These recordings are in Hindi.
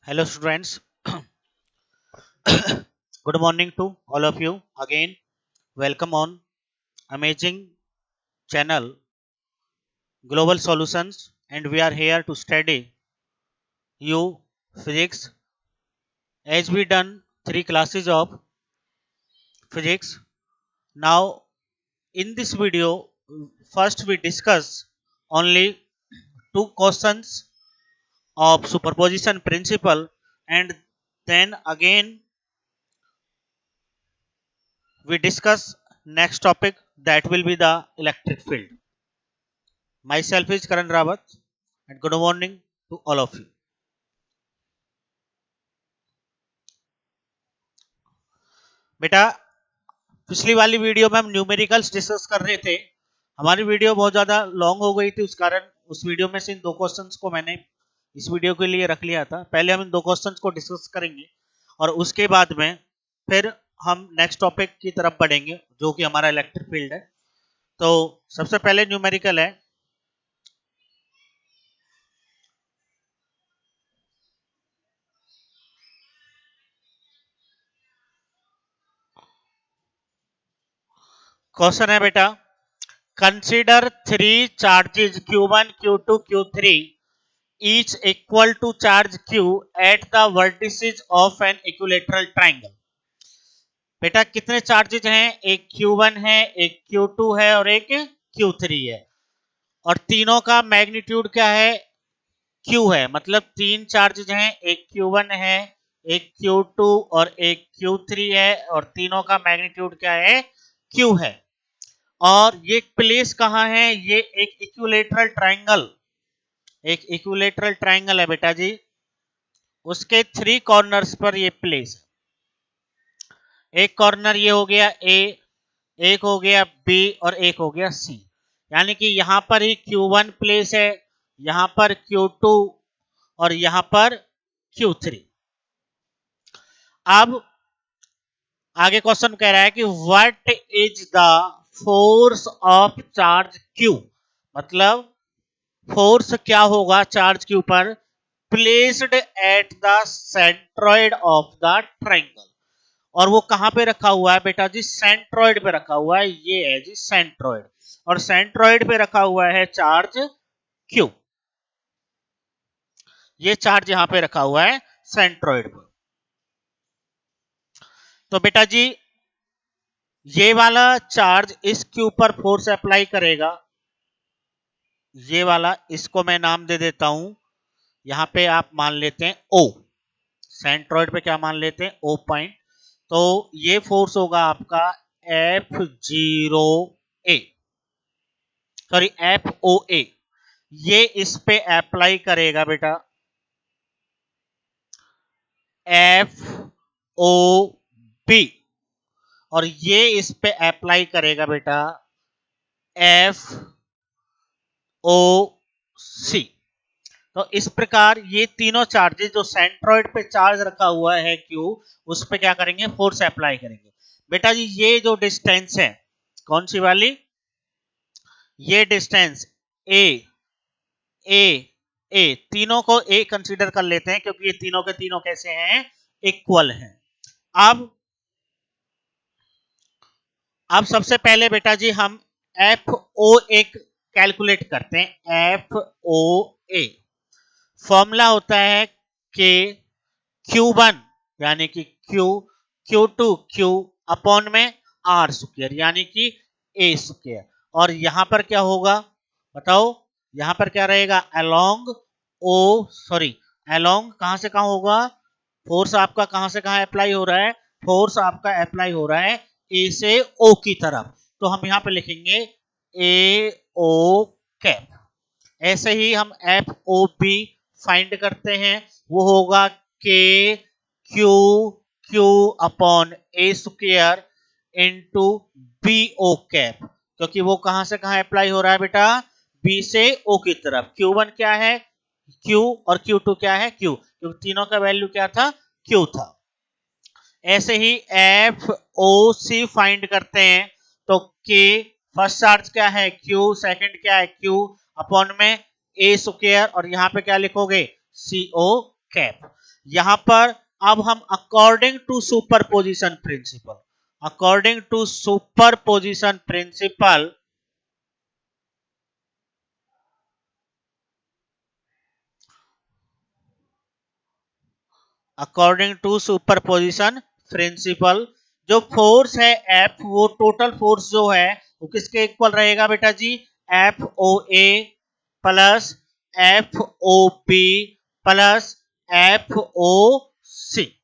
Hello, students. Good morning to all of you. Again, welcome on amazing channel Global Solutions, and we are here to study you physics. As we done three classes of physics, now in this video, first we discuss only two questions of superposition principle, and then again we discuss next topic that will be the electric field. Myself is Karan Rawat and good morning to all of you. बेटा पिछली वाली वीडियो में हम न्यूमेरिकल्स डिस्कस कर रहे थे। हमारी वीडियो बहुत ज़्यादा लॉन्ग हो गई थी, उस कारण उस वीडियो में से इन दो क्वेश्चंस को मैंने इस वीडियो के लिए रख लिया था। पहले हम इन दो क्वेश्चंस को डिस्कस करेंगे और उसके बाद में फिर हम नेक्स्ट टॉपिक की तरफ बढ़ेंगे जो कि हमारा इलेक्ट्रिक फील्ड है। तो सबसे पहले न्यूमेरिकल है। क्वेश्चन है बेटा, consider three charges Q1, Q2, Q3 each equal to charge Q at the vertices of an equilateral triangle. बेटा कितने चार्जेज हैं? एक Q1 है, एक Q2 है और एक Q3 है, और तीनों का मैग्नीट्यूड क्या है? Q है। मतलब तीन चार्जेज हैं, एक Q1 है, एक Q2 और एक Q3 है, और तीनों का मैग्नीट्यूड क्या है? Q है। और ये प्लेस कहाँ है? ये एक इक्विलेटरल ट्राइंगल, एक इक्विलेटरल ट्राइंगल है बेटा जी, उसके थ्री कॉर्नर्स पर ये प्लेस है। एक कॉर्नर ये हो गया ए, एक हो गया बी और एक हो गया सी। यानी कि यहां पर ही Q1 प्लेस है, यहां पर Q2 और यहां पर Q3। अब आगे क्वेश्चन कह रहा है कि what is the force of charge Q, मतलब फोर्स क्या होगा चार्ज Q पर placed at the centroid of the triangle. और वो कहां पे रखा हुआ है बेटा जी? सेंट्रॉइड पे रखा हुआ है। ये है जी सेंट्रॉइड, और सेंट्रॉइड पे रखा हुआ है चार्ज Q। ये चार्ज यहां पे रखा हुआ है सेंट्रॉइड पे। तो बेटा जी ये वाला चार्ज इस Q पर फोर्स अप्लाई करेगा, ये वाला, इसको मैं नाम दे देता हूं, यहां पे आप मान लेते हैं O। सेंट्रॉइड पे क्या मान लेते हैं? O point. तो ये फोर्स होगा आपका F0A, सॉरी FOA। ये इस पे अप्लाई करेगा बेटा FOB, और ये इस पे अप्लाई करेगा बेटा FOC। तो इस प्रकार ये तीनों चार्जेस जो सेंट्रॉइड पे चार्ज रखा हुआ है Q, उस पे क्या करेंगे? फोर्स अप्लाई करेंगे। बेटा जी ये जो डिस्टेंस है, कौन सी वाली? ये डिस्टेंस A, A, A, तीनों को A कंसीडर कर लेते हैं क्योंकि ये तीनों के तीनों कैसे हैं? इक्वल हैं। अब सबसे पहले बेटा जी हम FOA कैलकुलेट करते हैं। FOA फॉर्मूला होता है कि Q1 यानी कि Q, Q2 Q अपॉन में R स्क्वायर यानी कि A स्क्वायर। और यहां पर क्या होगा बताओ? यहां पर क्या रहेगा? अलोंग अलोंग कहां से कहां होगा? फोर्स आपका कहां से कहां अप्लाई हो रहा है? फोर्स आपका अप्लाई हो रहा है ए से ओ की तरफ। तो हम यहां पे लिखेंगे ए ओ कैप। ऐसे ही हम एफ ओ बी फाइंड करते हैं, वो होगा के Q Q upon A square into B O cap, क्योंकि वो कहां से कहां अप्लाई हो रहा है बेटा? बी से ओ की तरफ। Q1 क्या है? Q, और Q2 क्या है? Q, क्योंकि तीनों का वैल्यू क्या था? Q था। ऐसे ही एफ ओ सी फाइंड करते हैं, तो के फर्स्ट चार्ज क्या है? Q, सेकंड क्या है? Q अपॉन में ए स्क्वायर, और यहां पे क्या लिखोगे? CO cap. यहां पर अब हम according to superposition principle, according to superposition principle according to superposition principle जो फोर्स है एफ, वो टोटल फोर्स जो है वो किसके इक्वल रहेगा बेटा जी, F O A plus F O B plus F O C,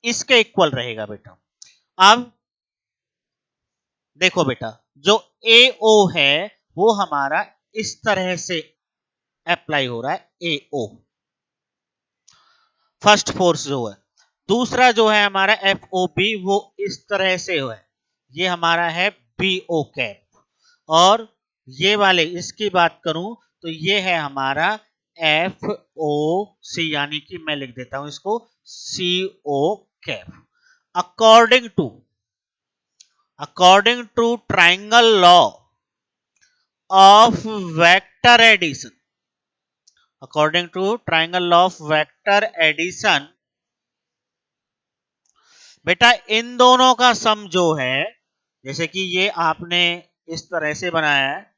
इसके इक्वल रहेगा बेटा। अब देखो बेटा, जो ए ओ है वो हमारा इस तरह से अप्लाई हो रहा है, ए ओ फर्स्ट फोर्स जो है। दूसरा जो है हमारा एफ ओ बी वो इस तरह से है, ये हमारा है बी ओ कैप। और ये वाले इसकी बात करूं तो ये है हमारा एफ ओ सी, यानी कि मैं लिख देता हूं इसको C O cap. According to triangle law of vector addition, according to triangle law of vector addition, बेटा इन दोनों का सम जो है, जैसे कि ये आपने इस तरह से बनाया है,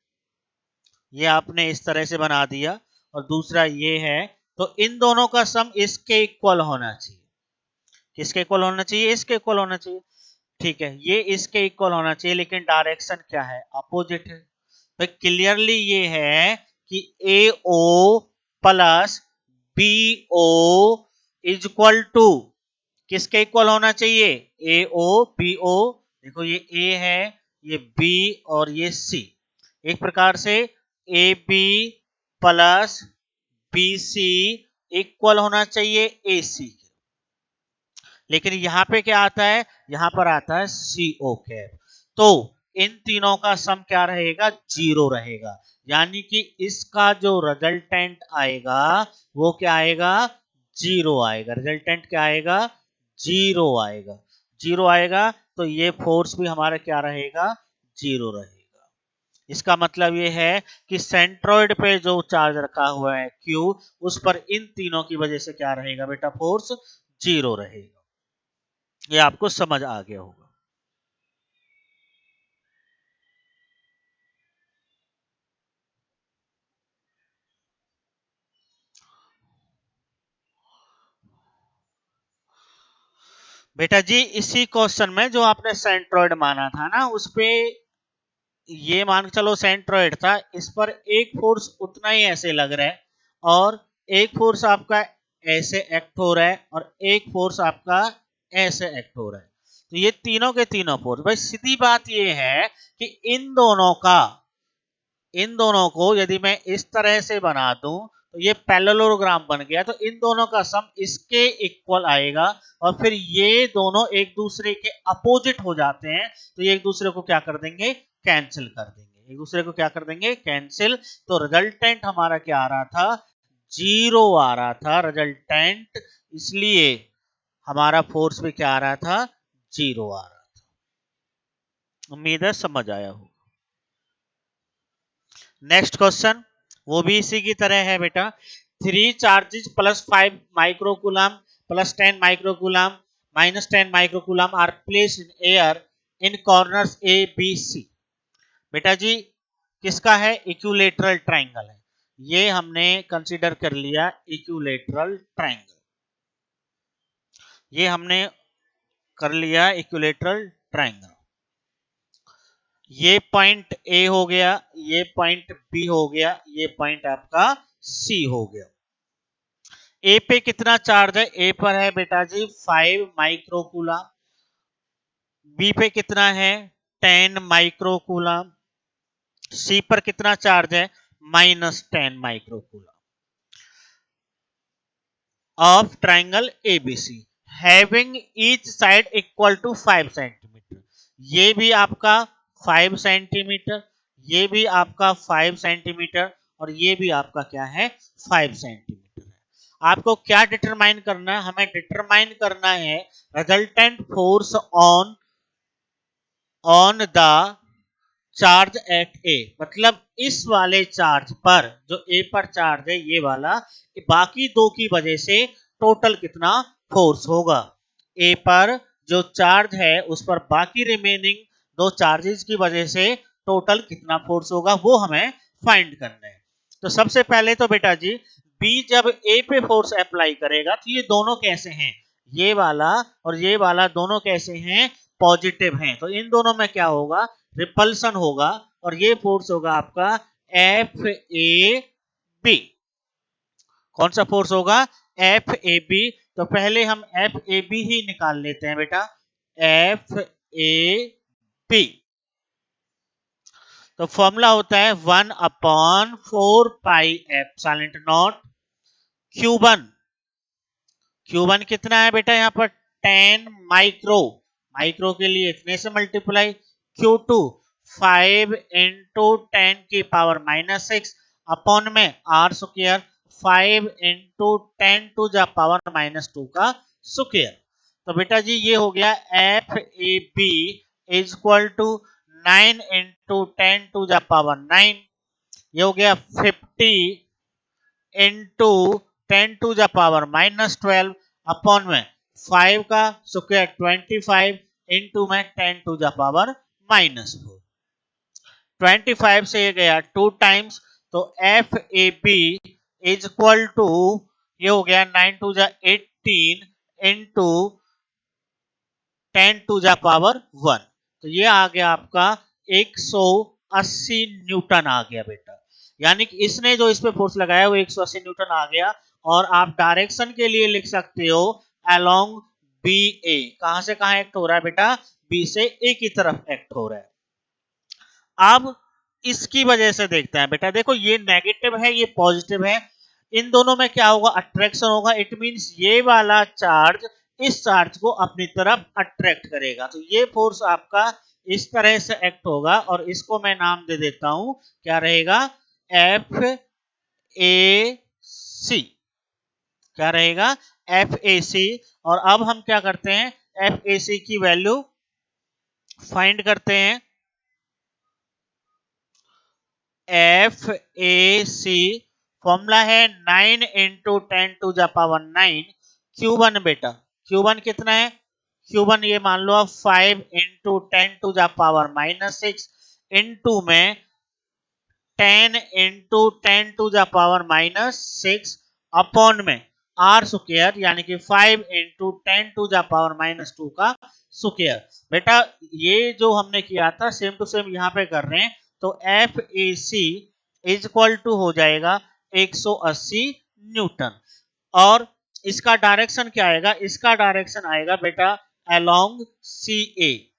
ये आपने इस तरह से बना दिया, और दूसरा ये है, तो इन दोनों का सम इसके इक्वल होना चाहिए। किसके इक्वल होना चाहिए, इसके इक्वल होना चाहिए। ठीक है, ये इसके इक्वल होना चाहिए, लेकिन डायरेक्शन क्या है, अपोजिट है। तो क्लियरली ये है कि A O plus B O is equal to किसके इक्वल होना चाहिए, ए ओ बी ओ। देखो ये ए है, ये बी और ये सी, एक प्रकार से A B plus B C equal होना चाहिए ए सी। लेकिन यहां पे क्या आता है, यहां पर आता है सी ओ कैप। तो इन तीनों का सम क्या रहेगा, जीरो रहेगा। यानी कि इसका जो रिजल्टेंट आएगा वो क्या आएगा, जीरो आएगा। रिजल्टेंट क्या आएगा, जीरो आएगा। जीरो आएगा तो ये फोर्स भी हमारा क्या रहेगा, जीरो रहेगा। इसका मतलब ये है कि सेंट्रॉइड पे जो चार्ज रखा हुआ है क्यू, उस पर इन तीनों की वजह से क्या रहेगा बेटा, फोर्स जीरो रहेगा। ये आपको समझ आ गया होगा। बेटा जी इसी क्वेश्चन में जो आपने सेंट्रॉइड माना था ना, उस पे ये मान के चलो सेंट्रॉइड था, इस पर एक फोर्स उतना ही ऐसे लग रहा है, और एक फोर्स आपका ऐसे एक्ट हो रहा है, और एक फोर्स आपका ऐसे एक्ट हो रहा है। तो ये तीनों के तीनों फोर्स, भाई सीधी बात ये है कि इन दोनों को यदि मैं इस तरह से बना दूं तो ये पैरेललोग्राम बन गया, तो इन दोनों का सम इसके इक्वल आएगा। और फिर ये दोनों एक दूसरे के अपोजिट हो जाते हैं, तो ये एक दूसरे को क्या कर देंगे, कैंसिल कर देंगे, एक दूसरे को क्या कर देंगे, कैंसिल। तो रिजल्टेंट हमारा क्या आ रहा था, जीरो आ रहा था रिजल्टेंट, इसलिए हमारा फोर्स भी क्या आ रहा था, जीरो आ रहा था। उम्मीद है समझ आया हो। नेक्स्ट क्वेश्चन वो भी इसी की तरह है बेटा। Three charges plus 5 microcoulomb plus 10 microcoulomb minus 10 microcoulomb are place in air in corners A B C. बेटा जी किसका है, इक्विलेटरल ट्राइंगल है, ये हमने कंसीडर कर लिया इक्विलेटरल ट्राइंगल, ये हमने कर लिया इक्विलेटरल ट्राइंगल। ये पॉइंट ए हो गया, ये पॉइंट बी हो गया, ये पॉइंट आपका सी हो गया। ए पे कितना चार्ज है, ए पर है बेटा जी 5 माइक्रोकूलम, बी पे कितना है 10 माइक्रोकूलम, सी पर कितना चार्ज है -10 microcoulomb of triangle ABC having each side equal to 5 centimetre. ये भी आपका 5 सेंटीमीटर, ये भी आपका 5 सेंटीमीटर, और ये भी आपका क्या है 5 सेंटीमीटर है। आपको क्या डिटरमाइन करना है, हमें डिटरमाइन करना है resultant force on the charge at A, मतलब इस वाले चार्ज पर, जो ए पर चार्ज है ये वाला, बाकी दो की वजह से टोटल कितना फोर्स होगा। ए पर जो चार्ज है उस पर बाकी रिमेनिंग दो चार्जेस की वजह से टोटल कितना फोर्स होगा वो हमें फाइंड करना है। तो सबसे पहले तो बेटा जी बी जब ए पे फोर्स अप्लाई करेगा तो ये दोनों कैसे हैं, ये वाला और ये वाला दोनों कैसे हैं, पॉजिटिव हैं। तो इन दोनों में क्या होगा, रिपल्सन होगा और ये फोर्स होगा आपका एफ ए बी। कौन सा फोर्स होगा, एफ ए बी। तो पहले हम एफ ए बी ही निकाल लेते हैं बेटा, एफ ए बी। तो फॉर्मूला होता है 1/4 pi epsilon not Q1। Q1 कितना है बेटा यहाँ पर 10 माइक्रो, माइक्रो के लिए इतने से मल्टीप्लाई। Q2 5 इंटू 10⁻⁻6 अपॉन में आर स्क्वायर 5 इंटू 10⁻⁻2 का स्क्वायर। तो बेटा जी ये हो गया F A B is equal to 9 into 10⁻⁹। ये हो गया 50 इंटू 10⁻⁻12 अपॉन में 5 का स्क्वायर 25 इंटू में 10⁻⁻4। 25 से ये गया 2 टाइम्स, तो F A B is equal to ये हो गया 9×2 = 18 इंटू 10⁻1। तो ये आ गया आपका 180 न्यूटन आ गया बेटा। यानी कि इसने जो इस पे फोर्स लगाया वो 180 न्यूटन आ गया। और आप डायरेक्शन के लिए लिख सकते हो अलोंग बी ए। कहां से कहां एक्ट हो रहा है बेटा, बी से ए की तरफ एक्ट हो रहा है। अब इसकी वजह से देखते हैं बेटा, देखो ये नेगेटिव है ये पॉजिटिव है, इन दोनों में क्या होगा, अट्रैक्शन होगा। इट मींस ये वाला चार्ज इस चार्ज को अपनी तरफ अट्रैक्ट करेगा। तो ये फोर्स आपका इस तरह से एक्ट होगा और इसको मैं नाम दे देता हूं, क्या रहेगा, एफ ए सी। क्या रहेगा, एफ ए सी। और अब हम क्या करते हैं, एफ ए सी की वैल्यू फाइंड करते हैं। एफ ए सी फॉर्मूला है 9 इंटू 10⁻⁹ Q1 बेटा। Q1 कितना है, Q1 ये मान लो आप 5 इंटू 10⁻⁻6 इंटू में 10 इंटू 10⁻⁻6 अपॉन में आर स्क्वायर यानी कि 5 इंटू 10⁻⁻2 का स्क्वायर। बेटा ये जो हमने किया था सेम टू सेम यहाँ पे कर रहे हैं। तो F A C is equal to हो जाएगा 180 न्यूटन। और इसका डायरेक्शन क्या आएगा, इसका डायरेक्शन आएगा बेटा अलोंग सी ए,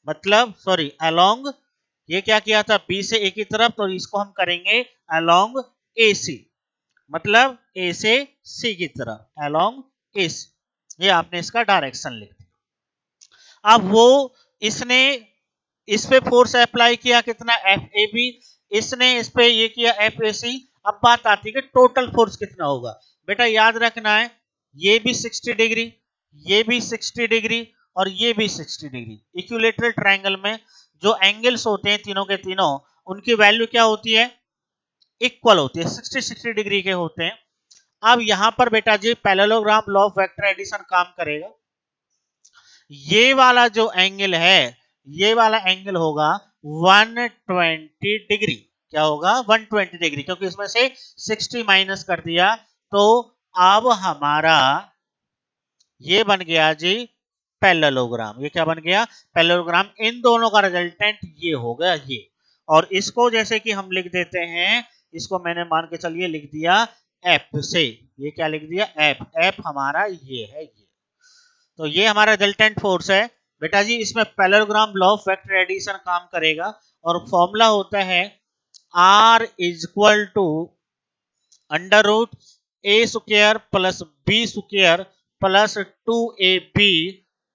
मतलब सॉरी अलोंग, ये क्या किया था बी से ए की तरफ, तो इसको हम करेंगे अलोंग ए सी, मतलब ए से सी की तरफ अलोंग ए सी। ये आपने इसका डायरेक्शन लिख दिया। अब वो इसने इस पे फोर्स अप्लाई किया कितना, एफ ए बी, इसने इस पे ये किया एफ ए सी। अब बात आती है कि टोटल फोर्स कितना होगा। बेटा याद रखना है ये भी 60 डिग्री, ये भी 60 डिग्री और ये भी 60 डिग्री। इक्विलेटरल ट्रायंगल में जो एंगल्स होते हैं तीनों के तीनों, उनकी वैल्यू क्या होती है, इक्वल होती है, 60-60 डिग्री के होते हैं। अब यहां पर बेटा जी parallelogram law of vector addition काम करेगा। ये वाला जो एंगल है ये वाला एंगल होगा 120 डिग्री। क्या होगा, 120 डिग्री, क्योंकि इसमें से 60 माइनस कर दिया। तो अब हमारा ये बन गया जी पैरेललोग्राम। ये क्या बन गया, पैरेललोग्राम। इन दोनों का रिजल्टेंट ये हो गया ये। और इसको जैसे कि हम लिख देते हैं, इसको मैंने मान के चलिए लिख दिया एफ से, ये क्या लिख दिया, एफ। एफ हमारा ये है ये। तो ये हमारा रिजल्टेंट फोर्स है बेटा जी। इसमें parallelogram law of vector addition काम करेगा और फॉर्मूला होता है R is equal to under root a square plus b square plus 2ab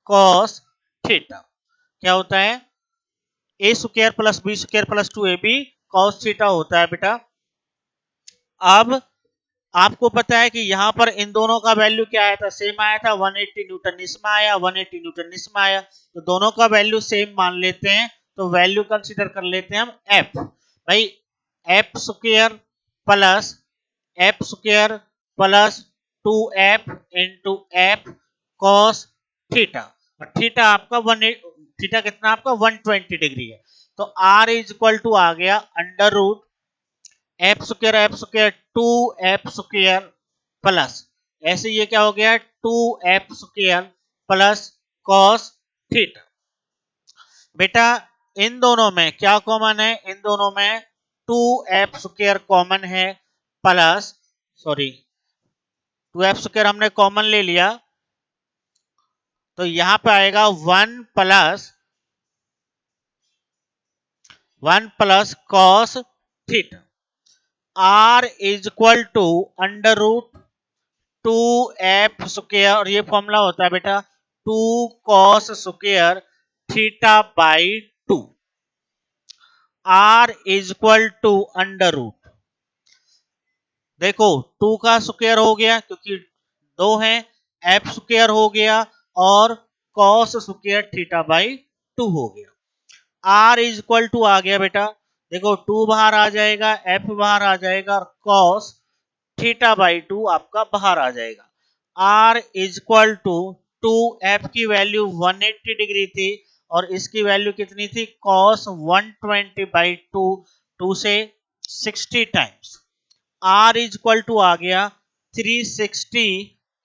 cos theta. क्या होता है, a square plus b square plus 2ab cos theta होता है बेटा। अब आपको पता है कि यहां पर इन दोनों का वैल्यू क्या आया था, सेम आया था, 180 न्यूटन इसमें आया, 180 न्यूटन इसमें आया। तो दोनों का वैल्यू सेम मान लेते हैं। तो वैल्यू कंसीडर कर लेते हैं हम एफ, भाई F square plus 2f into F cos theta, और थीटा आपका थीटा कितना आपका 120 डिग्री है। तो r इज इक्वल टू आ गया under root F square 2f square plus, ऐसे ये क्या हो गया 2f square plus cos theta. बेटा इन दोनों में क्या कॉमन है, इन दोनों में 2f स्क्वायर कॉमन है प्लस, सॉरी 2f स्क्वायर हमने कॉमन ले लिया, तो यहां पे आएगा 1 plus cos theta. r is equal to under root 2f square, और ये फॉर्मूला होता है बेटा 2 cos square theta by 2। r is equal to under root, देखो 2 का स्क्वायर हो गया क्योंकि 2 है, f स्क्वायर हो गया और कॉस स्क्वायर थीटा बाई 2 हो गया। r इज इक्वल टू आ गया बेटा, देखो 2 बाहर आ जाएगा, f बाहर आ जाएगा और cos थीटा बाई 2 आपका बाहर आ जाएगा। r is equal to 2f की वैल्यू 180 डिग्री थी और इसकी वैल्यू कितनी थी cos 120 बाई 2, 2 से 60 times. r is equal to आ गया 360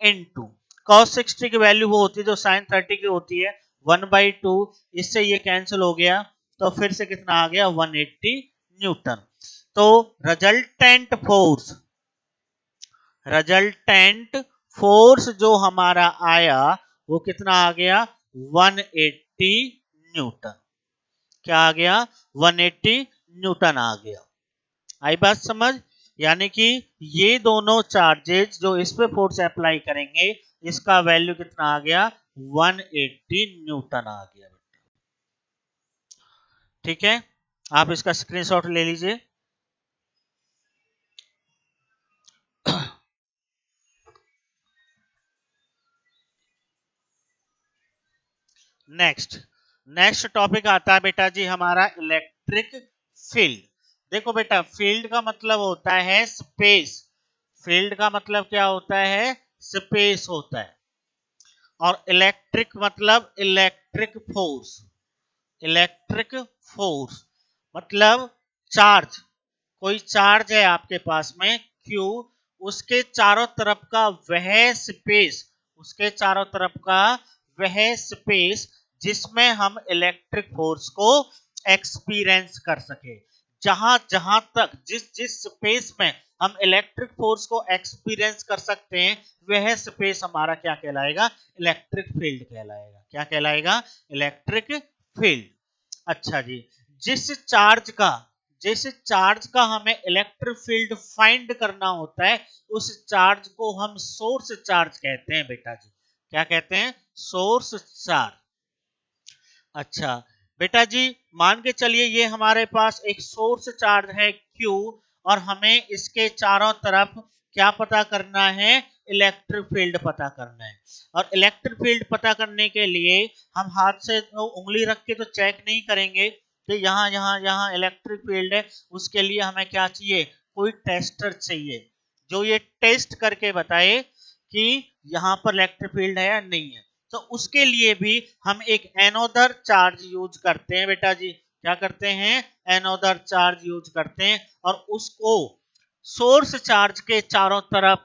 इंटू cos 60 की वैल्यू वो होती है जो sin 30 की होती है 1/2, इससे ये कैंसिल हो गया, तो फिर से कितना आ गया 180 न्यूटन। तो रिजल्टेंट फोर्स जो हमारा आया वो कितना आ गया 180 न्यूटन। क्या आ गया 180 न्यूटन आ गया। आई बात समझ, यानी कि ये दोनों चार्जेस जो इस पे फोर्स अप्लाई करेंगे इसका वैल्यू कितना आ गया 180 न्यूटन आ गया। ठीक है, आप इसका स्क्रीनशॉट ले लीजिए। नेक्स्ट टॉपिक आता है बेटा जी हमारा इलेक्ट्रिक फील्ड। देखो बेटा फील्ड का मतलब होता है स्पेस, फील्ड का मतलब क्या होता है स्पेस होता है, और इलेक्ट्रिक मतलब इलेक्ट्रिक फोर्स, इलेक्ट्रिक फोर्स मतलब चार्ज, कोई चार्ज है आपके पास में Q, उसके चारों तरफ का वह स्पेस, उसके चारों तरफ का वह स्पेस जिसमें हम इलेक्ट्रिक फोर्स को एक्सपीरियंस कर सके। जहां जहां तक जिस जिस स्पेस में हम इलेक्ट्रिक फोर्स को एक्सपीरियंस कर सकते हैं वह स्पेस हमारा क्या कहलाएगा इलेक्ट्रिक फील्ड कहलाएगा। क्या कहलाएगा इलेक्ट्रिक फील्ड। अच्छा जी, जिस चार्ज का हमें इलेक्ट्रिक फील्ड फाइंड करना होता है उस चार्ज को हम सोर्स चार्ज कहते हैं बेटा जी। क्या कहते हैं सोर्स चार्ज। अच्छा बेटा जी, मान के चलिए ये हमारे पास एक सोर्स चार्ज है Q और हमें इसके चारों तरफ क्या पता करना है इलेक्ट्रिक फील्ड पता करना है। और इलेक्ट्रिक फील्ड पता करने के लिए हम हाथ से तो उंगली रख के तो चेक नहीं करेंगे कि यहाँ यहाँ यहाँ इलेक्ट्रिक फील्ड है, उसके लिए हमें क्या चाहिए कोई टेस्टर चाहिए जो ये टेस्ट करके बताए कि यहाँ पर इलेक्ट्रिक फील्ड है या नहीं है। तो उसके लिए भी हम एक एनोदर चार्ज यूज करते हैं बेटा जी। क्या करते हैं एनोदर चार्ज यूज करते हैं और उसको सोर्स चार्ज के चारों तरफ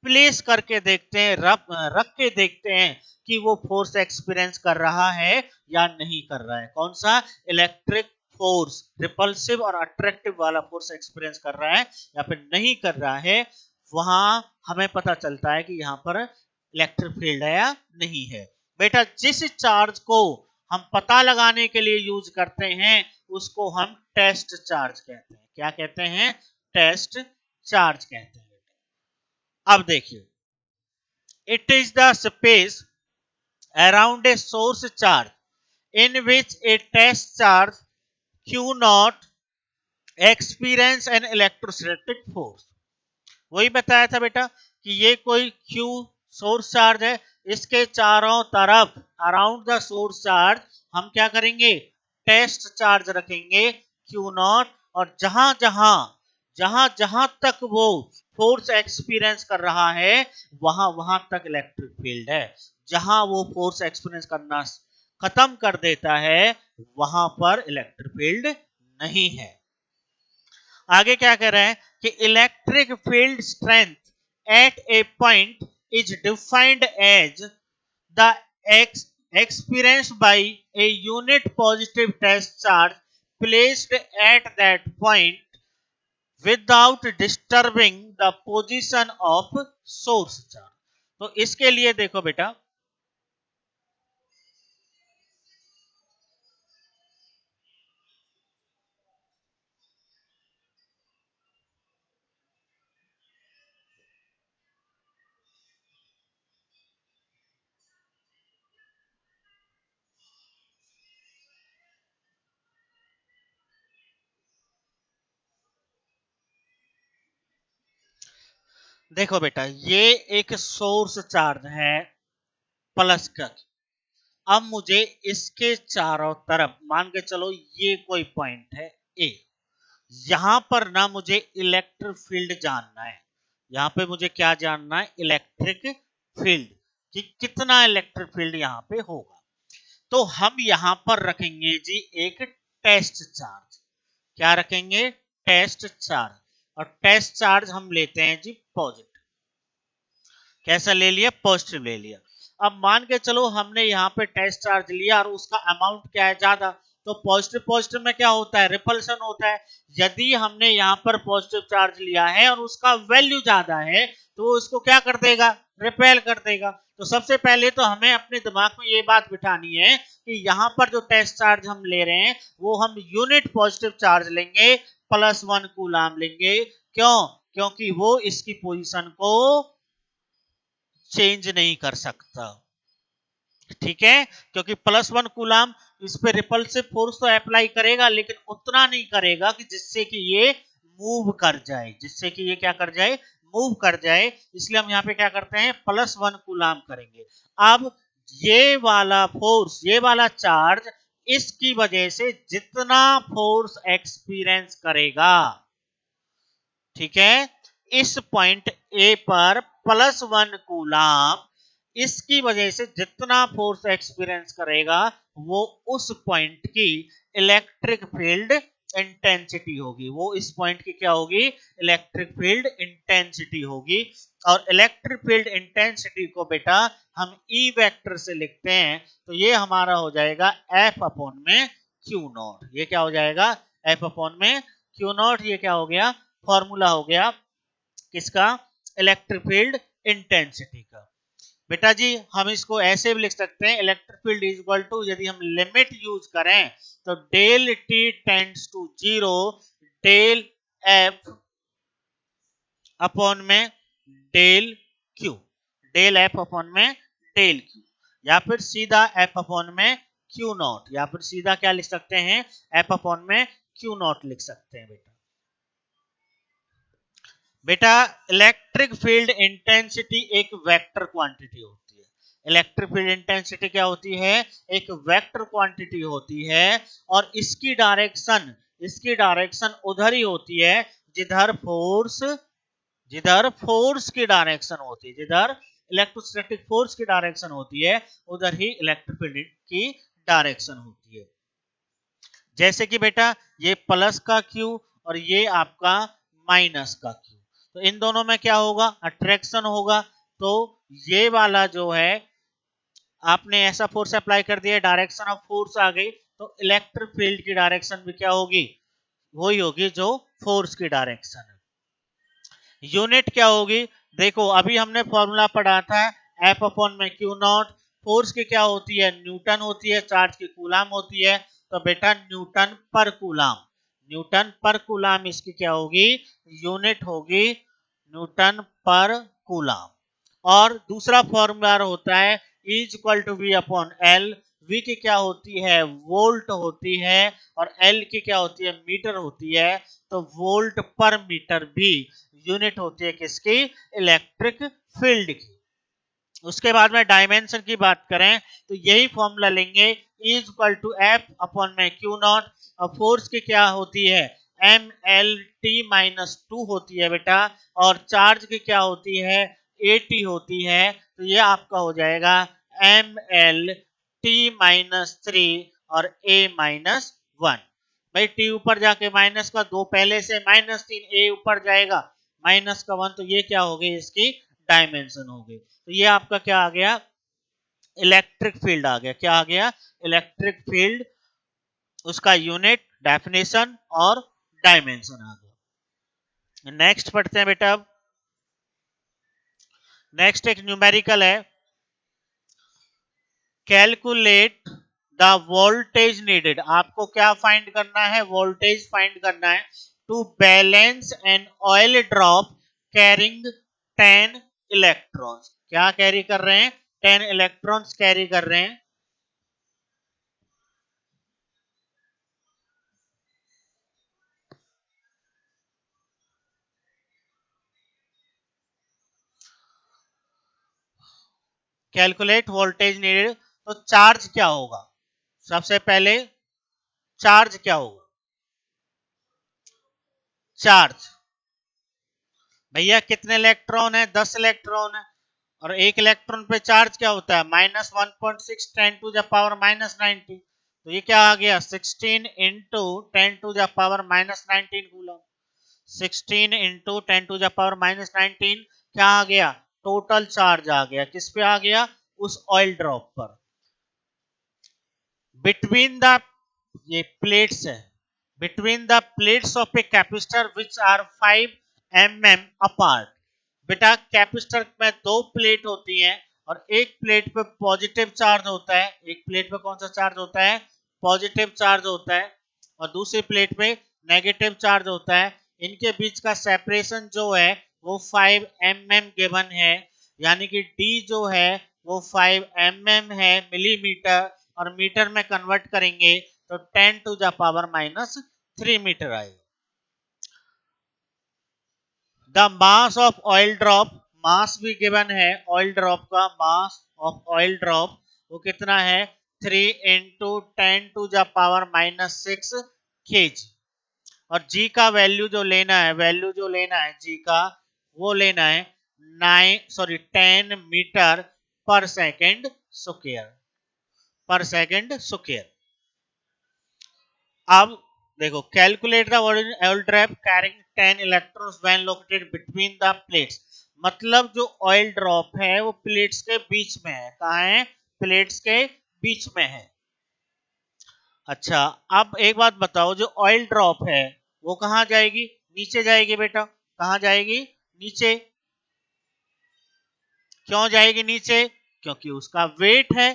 प्लेस करके देखते हैं, रख के देखते हैं कि वो फोर्स एक्सपीरियंस कर रहा है या नहीं कर रहा है। कौन सा इलेक्ट्रिक फोर्स, रिपल्सिव और अट्रैक्टिव वाला फोर्स एक्सपीरियंस कर रहा है या फिर नहीं कर रहा है। वहां हमें पता चलता है कि यहाँ पर इलेक्ट्रिक फील्ड है या नहीं है। बेटा जिस चार्ज को हम पता लगाने के लिए यूज करते हैं उसको हम टेस्ट चार्ज कहते हैं। क्या कहते हैं टेस्ट चार्ज कहते हैं। अब देखिए, it is the space around a source charge in which a test charge Q naught experience an electrostatic force। वही बताया था बेटा कि ये कोई Q सोर्स चार्ज है, इसके चारों तरफ अराउंड द सोर्स चार्ज हम क्या करेंगे टेस्ट चार्ज रखेंगे Q नॉट, और जहां जहां तक वो फोर्स एक्सपीरियंस कर रहा है वहां तक इलेक्ट्रिक फील्ड है। जहां वो फोर्स एक्सपीरियंस करना खत्म कर देता है वहां पर इलेक्ट्रिक फील्ड नहीं है। आगे क्या कह रहा है कि electric field strength at a point is defined as the experienced by a unit positive test charge placed at that point without disturbing the position of source charge। तो इसके लिए देखो बेटा, देखो बेटा ये एक सोर्स चार्ज है प्लस का। अब मुझे इसके चारों तरफ मान के चलो ये कोई पॉइंट है ए, यहां पर ना मुझे इलेक्ट्रिक फील्ड जानना है। यहां पे मुझे क्या जानना है, इलेक्ट्रिक फील्ड, कि कितना इलेक्ट्रिक फील्ड यहां पे होगा। तो हम यहां पर रखेंगे जी एक टेस्ट चार्ज। क्या रखेंगे, टेस्ट चार्ज। और टेस्ट चार्ज हम लेते हैं जी पॉजिटिव। कैसा ले लिया, पॉजिटिव ले लिया। अब मान के चलो हमने यहाँ पे टेस्ट चार्ज लिया और उसका अमाउंट क्या है, ज्यादा। तो पॉजिटिव पॉजिटिव में क्या होता है, रिपल्शन होता है। यदि हमने यहाँ पर पॉजिटिव चार्ज लिया है और उसका वैल्यू ज्यादा है तो वो इसको क्या कर देगा, रिपेल कर देगा। तो सबसे पहले तो हमें अपने दिमाग में ये बात बिठानी है कि यहाँ पर जो टेस्ट चार्ज हम ले रहे हैं वो हम यूनिट पॉजिटिव चार्ज लेंगे, +1 कूलाम लेंगे। क्यों, क्योंकि वो इसकी पोजीशन को चेंज नहीं कर सकता। ठीक है, क्योंकि +1 कूलाम इस पे रिपल्सिव फोर्स तो अप्लाई करेगा लेकिन उतना नहीं करेगा कि जिससे कि ये मूव कर जाए, जिससे कि ये क्या कर जाए, मूव कर जाए। इसलिए हम यहाँ पे क्या करते हैं, +1 कूलाम करेंगे। अब ये वाला फोर्स, ये वाला चार्ज, इसकी वजह से जितना फोर्स एक्सपीरियंस करेगा, ठीक है, इस पॉइंट ए पर +1 कूलाम, इसकी वजह से जितना फोर्स एक्सपीरियंस करेगा वो उस पॉइंट की इलेक्ट्रिक फील्ड इंटेंसिटी होगी। वो इस पॉइंट की क्या होगी, इलेक्ट्रिक फील्ड इंटेंसिटी होगी। और इलेक्ट्रिक फील्ड इंटेंसिटी को बेटा हम ई वेक्टर से लिखते हैं, तो ये हमारा हो जाएगा F अपॉन में क्यू नॉट। ये क्या हो जाएगा, F अपॉन में क्यू नॉट। ये क्या हो गया, फॉर्मूला हो गया किसका, इलेक्ट्रिक फील्ड इंटेंसिटी का। बेटा जी हम इसको ऐसे भी लिख सकते हैं, electric field is equal to, यदि हम लिमिट यूज करें तो del t tends to 0 del F upon में del q, del F upon में डेल क्यू, या फिर सीधा एफ अपॉन में क्यू नॉट, या फिर सीधा क्या लिख सकते हैं, एफ अपॉन में क्यू नॉट लिख सकते हैं। बेटा बेटा इलेक्ट्रिक फील्ड इंटेंसिटी एक वेक्टर क्वांटिटी होती है। इलेक्ट्रिक फील्ड इंटेंसिटी क्या होती है, एक वेक्टर क्वांटिटी होती है। और इसकी डायरेक्शन उधर ही होती है जिधर फोर्स, जिधर फोर्स की डायरेक्शन होती है, जिधर इलेक्ट्रोस्टैटिक फोर्स की डायरेक्शन होती है उधर ही इलेक्ट्रिक फील्ड की डायरेक्शन होती है। जैसे कि बेटा ये प्लस का क्यू और ये आपका माइनस का क्यू, तो इन दोनों में क्या होगा, अट्रैक्शन होगा। तो ये वाला जो है आपने ऐसा फोर्स अप्लाई कर दिया, डायरेक्शन ऑफ फोर्स आ गई, तो इलेक्ट्रिक फील्ड की डायरेक्शन भी क्या होगी, वही होगी जो फोर्स की डायरेक्शन है। यूनिट क्या होगी, देखो अभी हमने फॉर्मूला पढ़ा था एफ अपॉन में क्यू नॉट। फोर्स की क्या होती है, न्यूटन होती है, चार्ज की कूलाम होती है। तो बेटा न्यूटन पर कूलाम, न्यूटन पर कूलाम इसकी क्या होगी, यूनिट होगी न्यूटन पर कूलाम। और दूसरा फॉर्मूला होता है E equal to V upon L. V की क्या होती है, वोल्ट होती है, और एल की क्या होती है, मीटर होती है। तो वोल्ट पर मीटर भी यूनिट होती है किसकी, इलेक्ट्रिक फील्ड की। उसके बाद में डायमेंशन की बात करें तो यही फॉर्मूला लेंगे, E equal to F upon में क्यू नॉट। और फोर्स की क्या होती है, एम एल टी माइनस 2 होती है बेटा, और चार्ज की क्या होती है, ए टी होती है। तो ये आपका हो जाएगा एम एल टी माइनस 3 और ए माइनस 1। भाई टी ऊपर जाके माइनस का 2 पहले से, -3 ए ऊपर जाएगा माइनस का 1, तो ये क्या हो गई, इसकी डायमेंशन हो गई। तो ये आपका क्या आ गया, इलेक्ट्रिक फील्ड आ गया। क्या आ गया, इलेक्ट्रिक फील्ड, उसका यूनिट, डेफिनेशन और डायमेंशन आ गया। नेक्स्ट पढ़ते हैं बेटा। अब नेक्स्ट एक न्यूमेरिकल है, कैलकुलेट द वोल्टेज नीडेड। आपको क्या फाइंड करना है, वोल्टेज फाइंड करना है to balance an oil drop carrying 10 electrons. क्या कैरी कर रहे हैं, 10 इलेक्ट्रॉन्स कैरी कर रहे हैं। कैलकुलेट वोल्टेज नीडेड, तो चार्ज क्या होगा, सबसे पहले चार्ज क्या होगा, चार्ज भैया कितने इलेक्ट्रॉन है, 10 इलेक्ट्रॉन है, और एक इलेक्ट्रॉन पे चार्ज क्या होता है, -1.6 10 टू द पावर -19। तो ये क्या आ गया, 16 into 10 to the power -19 coulomb. 16 into 10 to the power -19 क्या आ गया, टोटल चार्ज आ गया, किस पे आ गया, उस ऑयल ड्रॉप पर। बिटवीन द, ये प्लेट्स है, between the plates of a capacitor which are 5 mm apart. बेटा कैपेसिटर में दो प्लेट होती हैं, और एक प्लेट पे पॉजिटिव चार्ज होता है, एक प्लेट पे कौन सा चार्ज होता है, पॉजिटिव चार्ज होता है, और दूसरी प्लेट पे नेगेटिव चार्ज होता है। इनके बीच का सेपरेशन जो है वो 5 mm गिवन है, यानी कि d जो है वो 5 mm है मिलीमीटर, और मीटर में कन्वर्ट करेंगे तो 10 टू द पावर -3 मीटर आएगा। The mass of oil drop, mass भी गिवन है, ऑयल ड्रॉप का मास ऑफ ऑयल ड्रॉप वो कितना है, 3 into 10 to the power -6 kg। और जी का वैल्यू जो लेना है, वैल्यू जो लेना है जी का, वो लेना है 10 मीटर पर सेकेंड स्क्वायर, पर सेकेंड स्क्वायर। अब देखो, calculate the oil drop carrying 10 electrons when located between the plates. मतलब जो ऑयल ड्रॉप है वो प्लेट्स के बीच में है, कहाँ है, प्लेट्स के बीच में है। अच्छा, अब एक बात बताओ, जो ऑयल ड्रॉप है वो कहाँ जाएगी, नीचे जाएगी बेटा, कहाँ जाएगी, नीचे। क्यों जाएगी नीचे, क्योंकि उसका वेट है,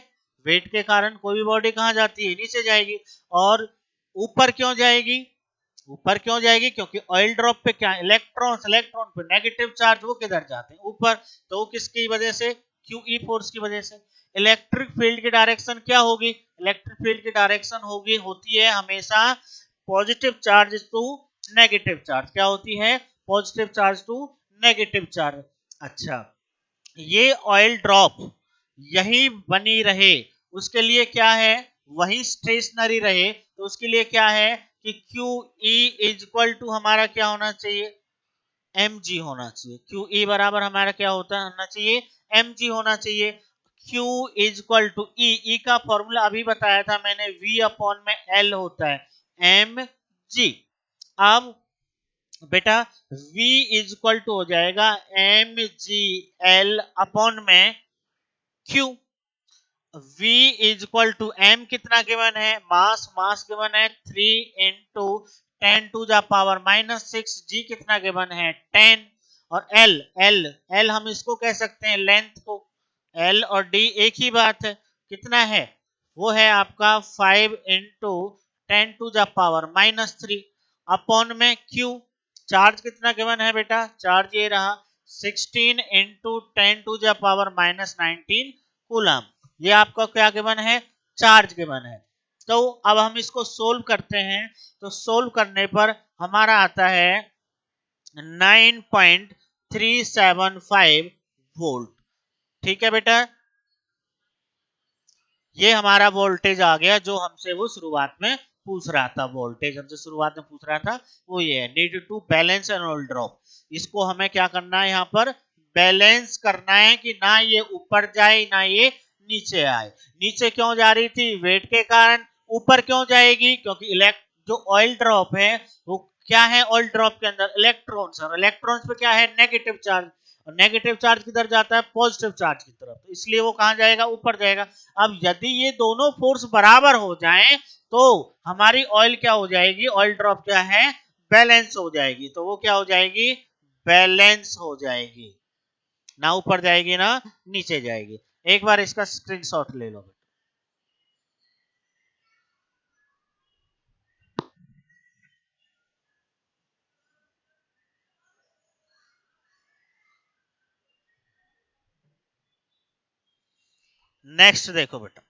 वेट के कारण कोई भी बॉडी कहाँ जाती है, नीचे जाएगी। और ऊपर क्यों जाएगी, ऊपर क्यों जाएगी, क्योंकि ऑयल ड्रॉप पे क्या, इलेक्ट्रॉन्स, इलेक्ट्रॉन पे नेगेटिव चार्ज, वो किधर जाते हैं, ऊपर। तो वो किसकी वजह से, क्यूई फोर्स की वजह से। इलेक्ट्रिक फील्ड की डायरेक्शन क्या होगी, इलेक्ट्रिक फील्ड की डायरेक्शन होगी, होती है हमेशा positive charge to negative charge. क्या होती है, positive charge to negative charge. अच्छा, ये ऑयल ड्रॉप यही बनी रहे, उसके लिए क्या है, वही स्टेशनरी रहे, तो उसके लिए क्या है कि Q E is equal to हमारा क्या होना चाहिए, एम जी होना चाहिए। क्यू ई बराबर हमारा क्या होना चाहिए, एम जी होना चाहिए। क्यू इज इक्वल टू ई, ई का फॉर्मूला अभी बताया था मैंने, वी अपॉन में एल होता है एम जी। अब बेटा v इज इक्वल टू हो जाएगा एम जी एल अपॉन में q। v is equal to m कितना गिवन है, मास, मास गिवन है 3 into 10 to the power -6, g कितना गिवन है 10, और l, l हम इसको कह सकते हैं लेंथ को, l और d एक ही बात है, कितना है, वो है आपका 5 into 10 to the power -3 upon में q। चार्ज कितना गिवन है बेटा, चार्ज ये रहा 16 into 10 to the power -19 coulomb. ये आपका क्या गिवन है, चार्ज गिवन है। तो अब हम इसको सोल्व करते हैं, तो सोल्व करने पर हमारा आता है 9.375 वोल्ट। ठीक है बेटा, ये हमारा वोल्टेज आ गया जो हमसे वो शुरुआत में पूछ रहा था, वोल्टेज हमसे शुरुआत में पूछ रहा था, वो ये है, need to balance an oil drop. इसको हमें क्या करना है, यहाँ पर बैलेंस करना है कि ना ये ऊपर जाए ना ये नीचे आए। नीचे क्यों जा रही थी, वेट के कारण। ऊपर क्यों जाएगी, क्योंकि जो ऑयल ड्रॉप है वो क्या है, ऑयल ड्रॉप के अंदर इलेक्ट्रॉन्स, और इलेक्ट्रॉन्स पे क्या है, नेगेटिव चार्ज, और नेगेटिव चार्ज किधर जाता है, पॉजिटिव चार्ज की तरफ, तो इसलिए वो कहां जाएगा, ऊपर जाएगा। अब यदि ये दोनों फोर्स बराबर हो जाएं तो हमारी ऑयल क्या हो जाएगी, ऑयल ड्रॉप क्या है, बैलेंस हो जाएगी। तो वो क्या हो जाएगी, बैलेंस हो जाएगी, ना ऊपर जाएगी ना नीचे जाएगी। एक बार इसका स्क्रीनशॉट ले लो। नेक्स्ट देखो बेटा,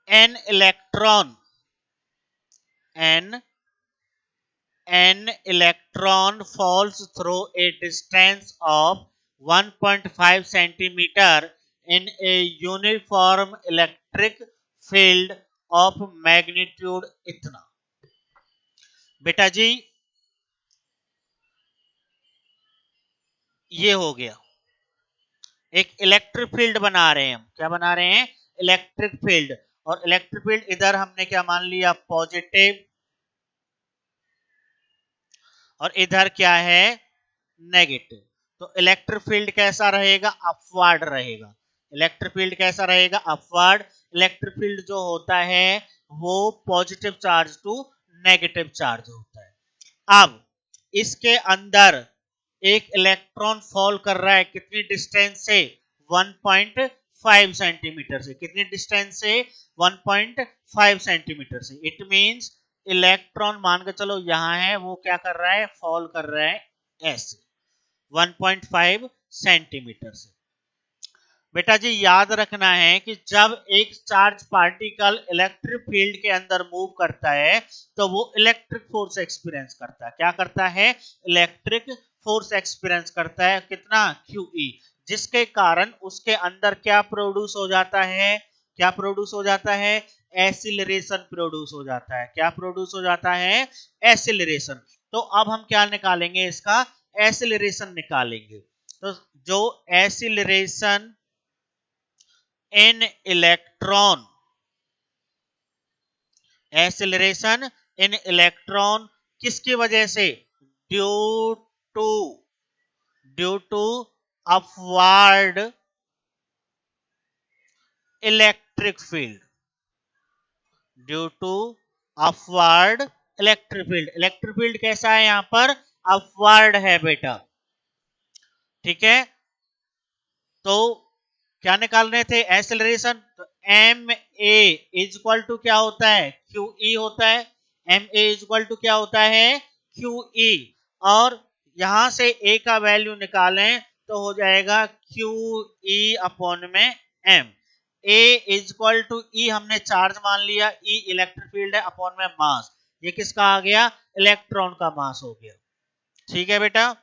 an electron an an electron falls through a distance of 1.5 centimeter in a uniform electric field of magnitude इतना। बेटा जी ये हो गया, एक इलेक्ट्रिक फील्ड बना रहे हैं हम, क्या बना रहे हैं, इलेक्ट्रिक फील्ड। और इलेक्ट्रिक फील्ड इधर हमने क्या मान लिया, पॉजिटिव, और इधर क्या है, नेगेटिव। तो इलेक्ट्रिक फील्ड कैसा रहेगा, अपवर्ड रहेगा। इलेक्ट्रिक फील्ड कैसा रहेगा, अपवर्ड। इलेक्ट्रिक फील्ड जो होता है वो positive charge to negative charge होता है। अब इसके अंदर एक इलेक्ट्रॉन फॉल कर रहा है, कितनी डिस्टेंस से, 1.5 सेंटीमीटर से। कितनी डिस्टेंस से, 1.5 सेंटीमीटर से। इट मींस इलेक्ट्रॉन मान के चलो यहां है, वो क्या कर रहा है, फॉल कर रहा है ऐसे 1.5 सेंटीमीटर से। बेटा जी याद रखना है कि जब एक चार्ज पार्टिकल इलेक्ट्रिक फील्ड के अंदर मूव करता है तो वो इलेक्ट्रिक फोर्स एक्सपीरियंस करता है। क्या करता है, इलेक्ट्रिक फोर्स एक्सपीरियंस करता है, कितना, QE, जिसके कारण उसके अंदर क्या प्रोड्यूस हो जाता है, क्या प्रोड्यूस हो जाता है, एसिलरेशन प्रोड्यूस हो जाता है। क्या प्रोड्यूस हो जाता है, एसिलरेशन। तो अब हम क्या निकालेंगे, इसका एसिलरेशन निकालेंगे। तो जो acceleration in electron, acceleration in electron किसकी वजह से, due to due to upward electric field, due to upward electric field. Electric field कैसा है, यहां पर अपवर्ड है बेटा, ठीक है। तो क्या निकाल रहे थे, एक्सेलरेशन। तो M A is equal to क्या होता है, क्यू ई होता है। M A is equal to क्या होता है, क्यू ई। और यहां से ए का वैल्यू निकालें तो हो जाएगा क्यू ई अपॉन में m. A is equal to E हमने चार्ज मान लिया, ई इलेक्ट्रिक फील्ड है, अपॉन में मास, ये किसका आ गया, इलेक्ट्रॉन का मास हो गया। ठीक है बेटा,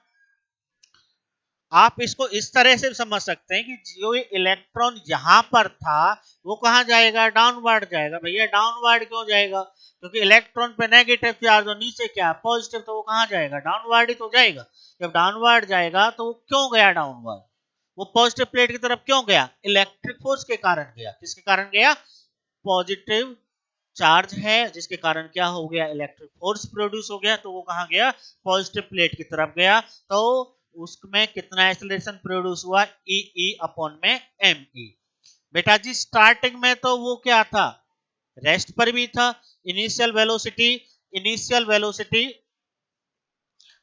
आप इसको इस तरह से समझ सकते हैं कि जो इलेक्ट्रॉन यहां पर था वो कहां जाएगा, डाउनवर्ड जाएगा। भैया डाउनवर्ड क्यों जाएगा, क्योंकि इलेक्ट्रॉन पे नेगेटिव चार्ज और नीचे क्या पॉजिटिव, तो वो कहां जाएगा, डाउनवर्ड ही तो जाएगा। जब डाउनवर्ड जाएगा तो वो क्यों गया डाउनवर्ड, वो पॉजिटिव प्लेट की तरफ क्यों गया, इलेक्ट्रिक फोर्स के कारण गया। किसके कारण गया, पॉजिटिव चार्ज है जिसके कारण क्या हो गया, इलेक्ट्रिक फोर्स प्रोड्यूस हो गया, तो वो कहां गया, पॉजिटिव प्लेट की तरफ गया। तो उसमें कितना एक्सेलरेशन प्रोड्यूस हुआ, ई ई अपॉन में एम ई। बेटा जी स्टार्टिंग में तो वो क्या था, रेस्ट पर भी था। Initial velocity initial velocity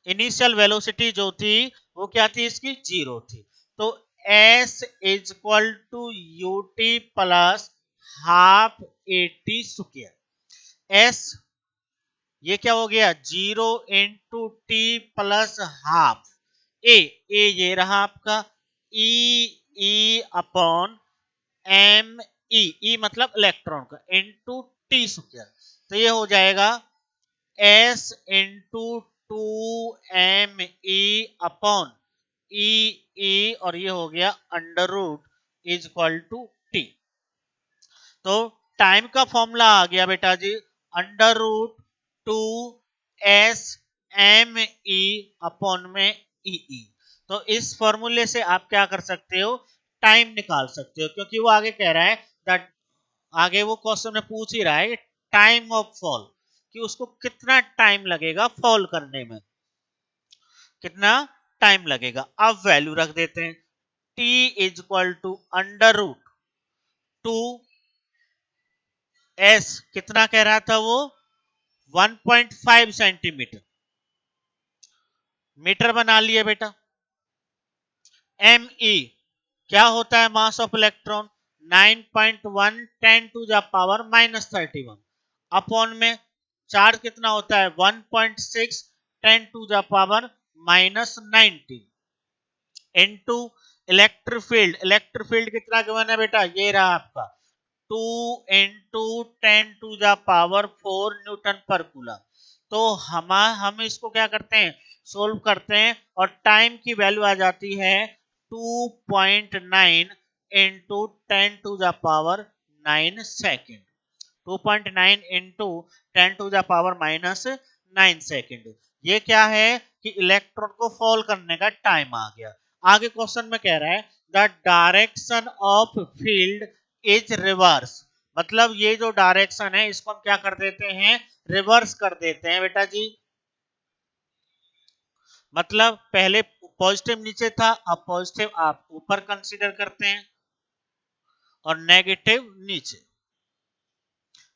initial velocity जो थी वो क्या थी, इसकी जीरो थी। तो s is equal to u t plus half a t square. S ये क्या हो गया, zero into t plus half a ये रहा आपका, ई ई अपॉन एम ई, ई मतलब इलेक्ट्रॉन का, इंटू टी स्क्वायर। तो ये हो जाएगा S इंटू 2me अपॉन ई और ये हो गया under root is equal to T. तो टाइम का फॉर्मूला आ गया बेटा जी, अंडर रूट 2 SME अपॉन में ई। तो इस फॉर्मूले से आप क्या कर सकते हो, टाइम निकाल सकते हो, क्योंकि वो आगे कह रहा है दैट, आगे वो क्वेश्चन में पूछ ही रहा है टाइम ऑफ फॉल, कि उसको कितना टाइम लगेगा फॉल करने में, कितना टाइम लगेगा। अब वैल्यू रख देते हैं, t is equal to under root 2s, कितना कह रहा था वो, 1.5 सेंटीमीटर, मीटर बना लिए बेटा। me क्या होता है, mass of electron 9.1 10 to the power -31 upon में चार्ज कितना होता है 1.6 10 to the power -19 into electric field. Electric field कितना गिवन है बेटा, ये रहा आपका 2 into 10 to the power 4 newton per coulomb. तो हम इसको क्या करते हैं, सोल्व करते हैं, और टाइम की वैल्यू आ जाती है 2.9 into 10 to the power 9 second. 2.9 into 10 to the power -9 second. ये क्या है कि इलेक्ट्रॉन को फॉल करने का टाइम आ गया। आगे क्वेश्चन में कह रहा है the direction of field is reverse, मतलब ये जो डायरेक्शन है इसको हम क्या कर देते हैं, रिवर्स कर देते हैं बेटा जी। मतलब पहले पॉजिटिव नीचे था, अब पॉजिटिव आप ऊपर कंसीडर करते हैं और नेगेटिव नीचे।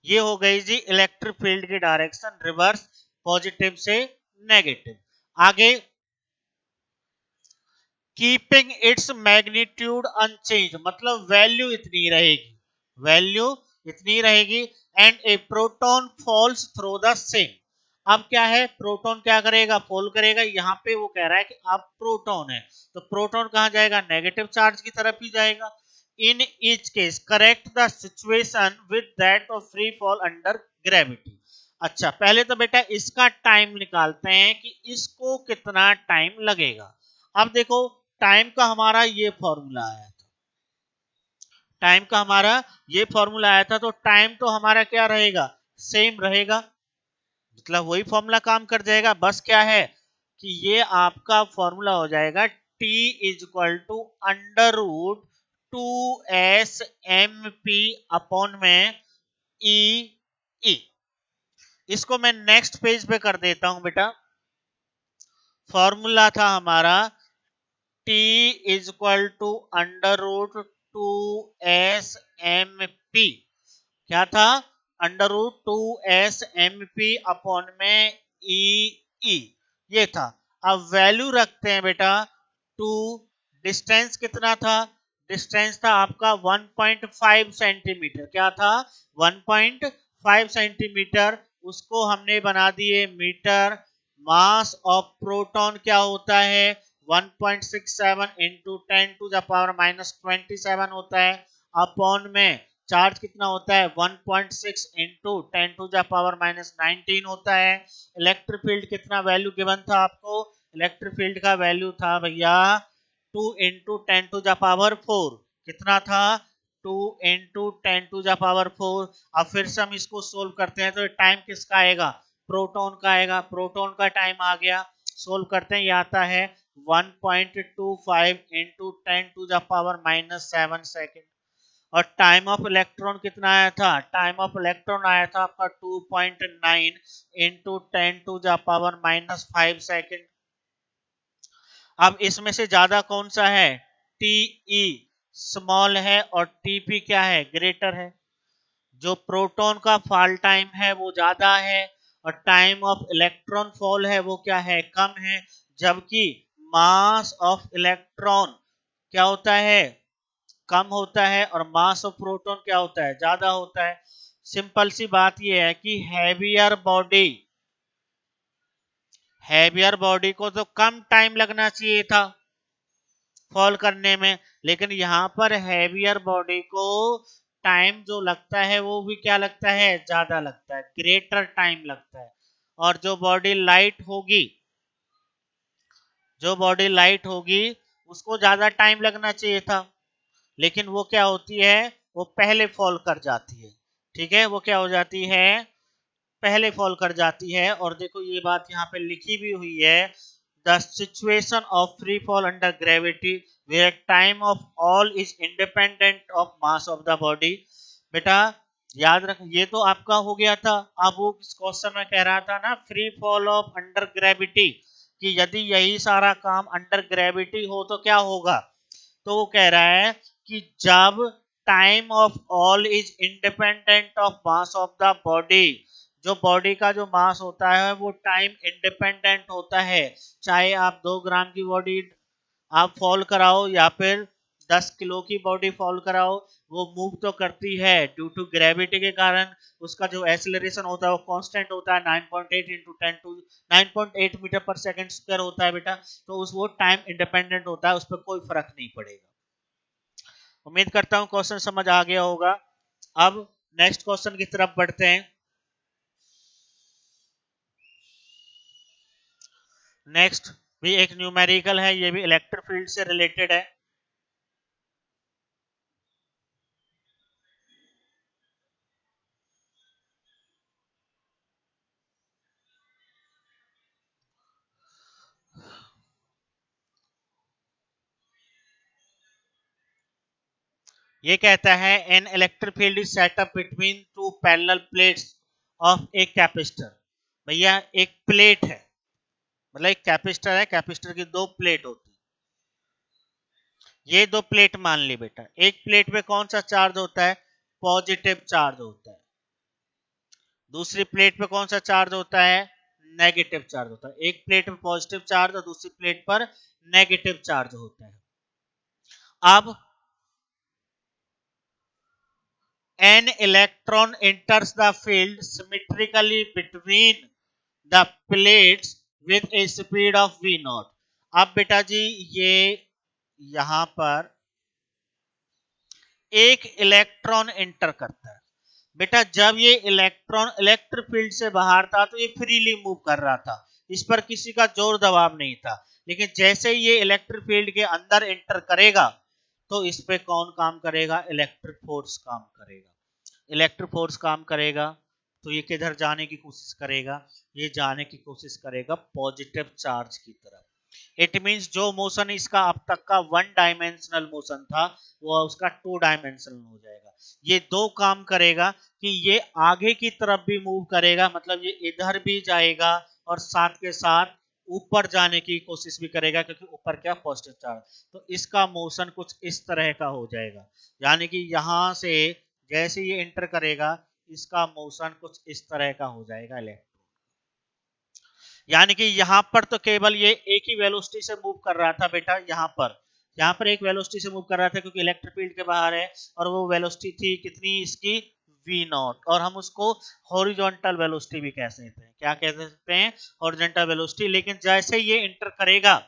ये हो गई जी इलेक्ट्रिक फील्ड की डायरेक्शन रिवर्स, पॉजिटिव से नेगेटिव। आगे कीपिंग इट्स मैग्नीट्यूड अनचेंज, मतलब वैल्यू इतनी रहेगी, वैल्यू इतनी रहेगी, and a proton falls through the same. अब क्या है, प्रोटॉन क्या करेगा, फॉल करेगा। यहाँ पे वो कह रहा है कि आप प्रोटॉन है, तो प्रोटॉन कहाँ जाएगा, नेगेटिव चार्ज की तरफ ही जाएगा। In each case correct the situation with that of free fall under gravity. अच्छा, पहले तो बेटा इसका टाइम निकालते हैं कि इसको कितना टाइम लगेगा। अब देखो टाइम का हमारा ये फॉर्मूला आया था, टाइम का हमारा ये फॉर्मूला आया था, तो टाइम तो हमारा क्या रहेगा, सेम रहेगा, मतलब वही फॉर्मूला काम कर जाएगा। बस क्या है कि ये आपका फॉर्मूला हो जाएगा t is equal to under root 2SMP upon में ई ई। इसको मैं नेक्स्ट पेज पे कर देता हूं बेटा। फॉर्मूला था हमारा t is equal to under root 2SMP, क्या था, अंडर रूट 2SMP अपॉन में ई। ये था। अब वैल्यू रखते हैं बेटा 2, डिस्टेंस कितना था, डिस्टेंस था आपका 1.5 सेंटीमीटर, क्या था 1.5 सेंटीमीटर, उसको हमने बना दिए मीटर। मास ऑफ प्रोटॉन क्या होता है 1.67 इंटू 10 टू द पावर -27 होता है, अपॉन में चार्ज कितना होता है 1.6 इंटू 10 टू द पावर -19 होता है। इलेक्ट्रिक फील्ड कितना वैल्यू गिवन था आपको, इलेक्ट्रिक फील्ड का वैल्यू था भैया 2 इंटू 10 टू द पावर 4, कितना था 2 इंटू 10 टू द पावर 4। अब फिर से हम इसको सोल्व करते हैं, तो टाइम किसका आएगा, प्रोटॉन का आएगा, प्रोटॉन का टाइम आ गया। सोल्व करते हैं, ये आता है 1.25 into 10 to the power -7 second. और टाइम ऑफ इलेक्ट्रॉन कितना आया था, टाइम ऑफ इलेक्ट्रॉन आया था आपका 2.9 into 10 to the power -5 second. अब इसमें से ज्यादा कौन सा है, टीई स्मॉल है और टीपी क्या है, ग्रेटर है। जो प्रोटॉन का फॉल टाइम है वो ज्यादा है और टाइम ऑफ इलेक्ट्रॉन फॉल है वो क्या है, कम है। जबकि मास ऑफ इलेक्ट्रॉन क्या होता है, कम होता है, और मास ऑफ प्रोटॉन क्या होता है, ज्यादा होता है। सिंपल सी बात यह है कि हैवियर बॉडी को तो कम टाइम लगना चाहिए था फॉल करने में, लेकिन यहां पर हैवियर बॉडी को टाइम जो लगता है वो भी क्या लगता है, ज्यादा लगता है, ग्रेटर टाइम लगता है। और जो बॉडी लाइट होगी उसको ज्यादा टाइम लगना चाहिए था, लेकिन वो क्या होती है, वो पहले फॉल कर जाती है। ठीक है, वो क्या हो जाती है, पहले फॉल कर जाती है। और देखो ये बात यहाँ पे लिखी भी हुई है, the situation of free fall under gravity where time of all is independent of mass of the body. बेटा याद रख, ये तो आपका हो गया था। अब वो इस क्वेश्चन में कह रहा था ना, free fall of under gravity, कि यदि यही सारा काम अंडर ग्रेविटी हो तो क्या होगा। तो वो कह रहा है कि जब time of all is independent of mass of the body, जो बॉडी का जो मास होता है वो टाइम इंडिपेंडेंट होता है। चाहे आप 2 ग्राम की बॉडी आप फॉल कराओ या फिर 10 किलो की बॉडी फॉल कराओ, वो मूव तो करती है ड्यू टू ग्रेविटी के कारण। उसका जो एक्सेलरेशन होता है वो कांस्टेंट होता है, 9.8 इंटू 10 टू 9.8 मीटर पर सेकंड स्क्वायर होता है बेटा। तो उस वो टाइम इंडिपेंडेंट होता है, उस पर कोई फर्क नहीं पड़ेगा। उम्मीद करता हूं क्वेश्चन समझ आ गया होगा। अब नेक्स्ट क्वेश्चन की तरफ बढ़ते हैं। नेक्स्ट भी एक न्यूमेरिकल है, ये भी इलेक्ट्रिक फील्ड से रिलेटेड है। ये कहता है an electric field is set up between two parallel plates of a capacitor. भैया एक प्लेट है, मतलब एक कैपेसिटर है, कैपेसिटर की 2 प्लेट होती है। ये 2 प्लेट मान ली बेटा, एक प्लेट पे कौन सा चार्ज होता है, पॉजिटिव चार्ज होता है। दूसरी प्लेट पे कौन सा चार्ज होता है, नेगेटिव चार्ज होता है। एक प्लेट पे पॉजिटिव चार्ज और दूसरी प्लेट पर नेगेटिव चार्ज होता है। अब an electron enters the field symmetrically between the plates with a speed of v naught। अब बेटा जी ये यहां पर एक इलेक्ट्रॉन एंटर करता है। बेटा जब ये इलेक्ट्रॉन इलेक्ट्रिक फील्ड से बाहर था तो ये फ्रीली मूव कर रहा था, इस पर किसी का जोर दबाव नहीं था। लेकिन जैसे ही ये इलेक्ट्रिक फील्ड के अंदर एंटर करेगा तो इस पे कौन काम करेगा, इलेक्ट्रिक फोर्स काम करेगा। इलेक्ट्रिक फोर्स काम करेगा तो ये किधर जाने की कोशिश करेगा, ये जाने की कोशिश करेगा पॉजिटिव चार्ज की तरफ। इट मींस जो मोशन इसका अब तक का 1 डायमेंशनल मोशन था वो उसका 2 डायमेंशनल हो जाएगा। ये 2 काम करेगा कि ये आगे की तरफ भी मूव करेगा, मतलब ये इधर भी जाएगा और साथ के साथ ऊपर जाने की कोशिश भी करेगा, क्योंकि ऊपर क्या पॉजिटिव चार्ज। तो इसका मोशन कुछ इस तरह का हो जाएगा, यानी कि यहां से जैसे ये एंटर करेगा इसका मोशन कुछ इस तरह का हो जाएगा इलेक्ट्रॉन। यानी कि यहां पर तो केवल ये एक ही वेलोसिटी से मूव कर रहा था बेटा, यहां पर एक वेलोसिटी से मूव कर रहा था क्योंकि इलेक्ट्रिक फील्ड के बाहर है, और वो वेलोसिटी थी कितनी इसकी, v नॉट। और हम उसको हॉरिजॉन्टल वेलोसिटी भी कह सकते हैं, क्या कह सकते हैं, हॉरिजॉन्टल वेलोसिटी। लेकिन जैसे ये एंटर करेगा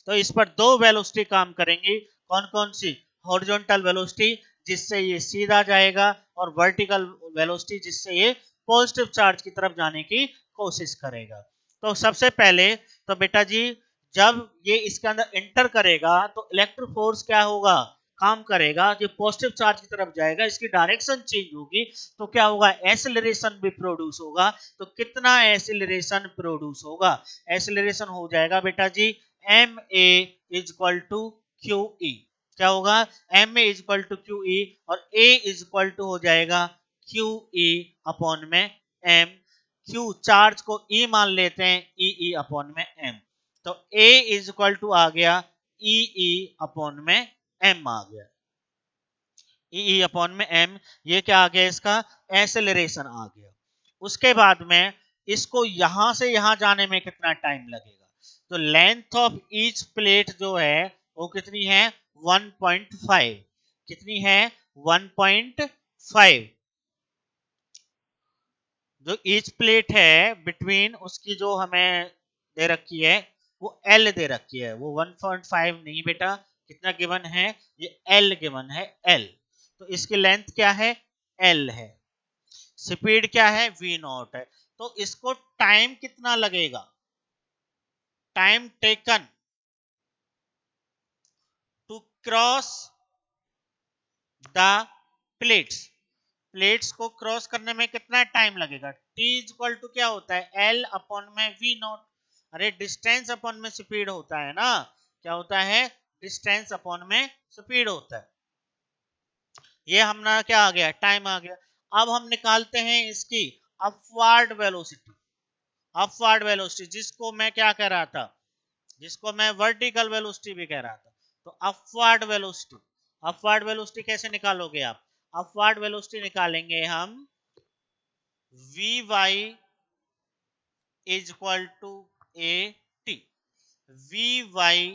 तो इस पर 2 वेलोसिटी काम करेंगी, कौन कौन सी, हॉरिजॉन्टल वेलोसिटी जिससे ये सीधा जाएगा, और वर्टिकल वेलोसिटी जिससे ये पॉजिटिव चार्ज की तरफ जाने की कोशिश करेगा। तो सबसे पहले तो बेटा जी जब ये इसके अंदर एंटर करेगा तो इलेक्ट्रिक फोर्स क्या होगा, काम करेगा, जो पॉजिटिव चार्ज की तरफ जाएगा इसकी डायरेक्शन चेंज होगी तो क्या होगा, एक्सेलरेशन भी प्रोड्यूस होगा। तो कितना एक्सेलरेशन प्रोड्यूस होगा, एक्सेलरेशन हो जाएगा बेटा जी M A is equal to Q E. क्या होगा, M A is equal to Q E, और ए इज इक्वल टू हो जाएगा क्यू ई अपॉन में एम। क्यू चार्ज को ई मान लेते हैं, ई ई अपॉन में एम। तो ए इज इक्वल टू आ गया ई ई अपॉन में एम आ गया, ई ई अपॉन में एम। ये क्या आ गया, इसका एक्सेलरेशन आ गया। उसके बाद में इसको यहां से यहां जाने में कितना टाइम लगेगा, तो लेंथ ऑफ ईच प्लेट जो है वो कितनी है, 1.5। कितनी है, 1.5। जो ईच प्लेट है बिटवीन उसकी जो हमें दे रखी है वो एल दे रखी है, वो 1.5 नहीं बेटा, कितना गिवन है, ये एल गिवन है, एल। तो इसकी लेंथ क्या है, L है, स्पीड क्या है, V नॉट है। तो इसको टाइम कितना लगेगा, time taken to cross the plates, plates को क्रॉस करने में कितना टाइम लगेगा, t इक्वल टू क्या होता है, L अपॉन में V नॉट। अरे डिस्टेंस अपॉन में स्पीड होता है ना, क्या होता है, डिस्टेंस अपॉन में स्पीड होता है। ये हमारा क्या आ गया, टाइम आ गया। अब हम निकालते हैं इसकी अपवर्ड वेलोसिटी, अपवर्ड वेलोसिटी जिसको मैं क्या कह रहा था, जिसको मैं वर्टिकल वेलोसिटी भी कह रहा था। तो अपवर्ड वेलोसिटी, अपवर्ड वेलोसिटी कैसे निकालोगे आप, अपवर्ड वेलोसिटी निकालेंगे हम V Y is equal to A T, V Y,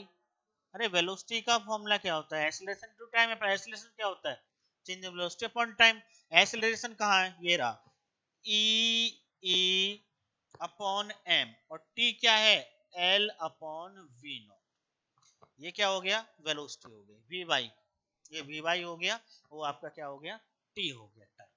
अरे वेलोसिटी का फॉर्मूला क्या होता है, एक्सीलरेशन टू टाइम है, एक्सीलरेशन क्या होता है, change in velocity upon time. Acceleration कहाँ है, ये रहा, ई ई अपॉन एम, और टी क्या है, एल अपॉन वी नॉट। ये क्या हो गया, वेलोसिटी हो गई, वी वाई, ये वी वाई हो गया, वो आपका क्या हो गया, टी हो गया टाइम।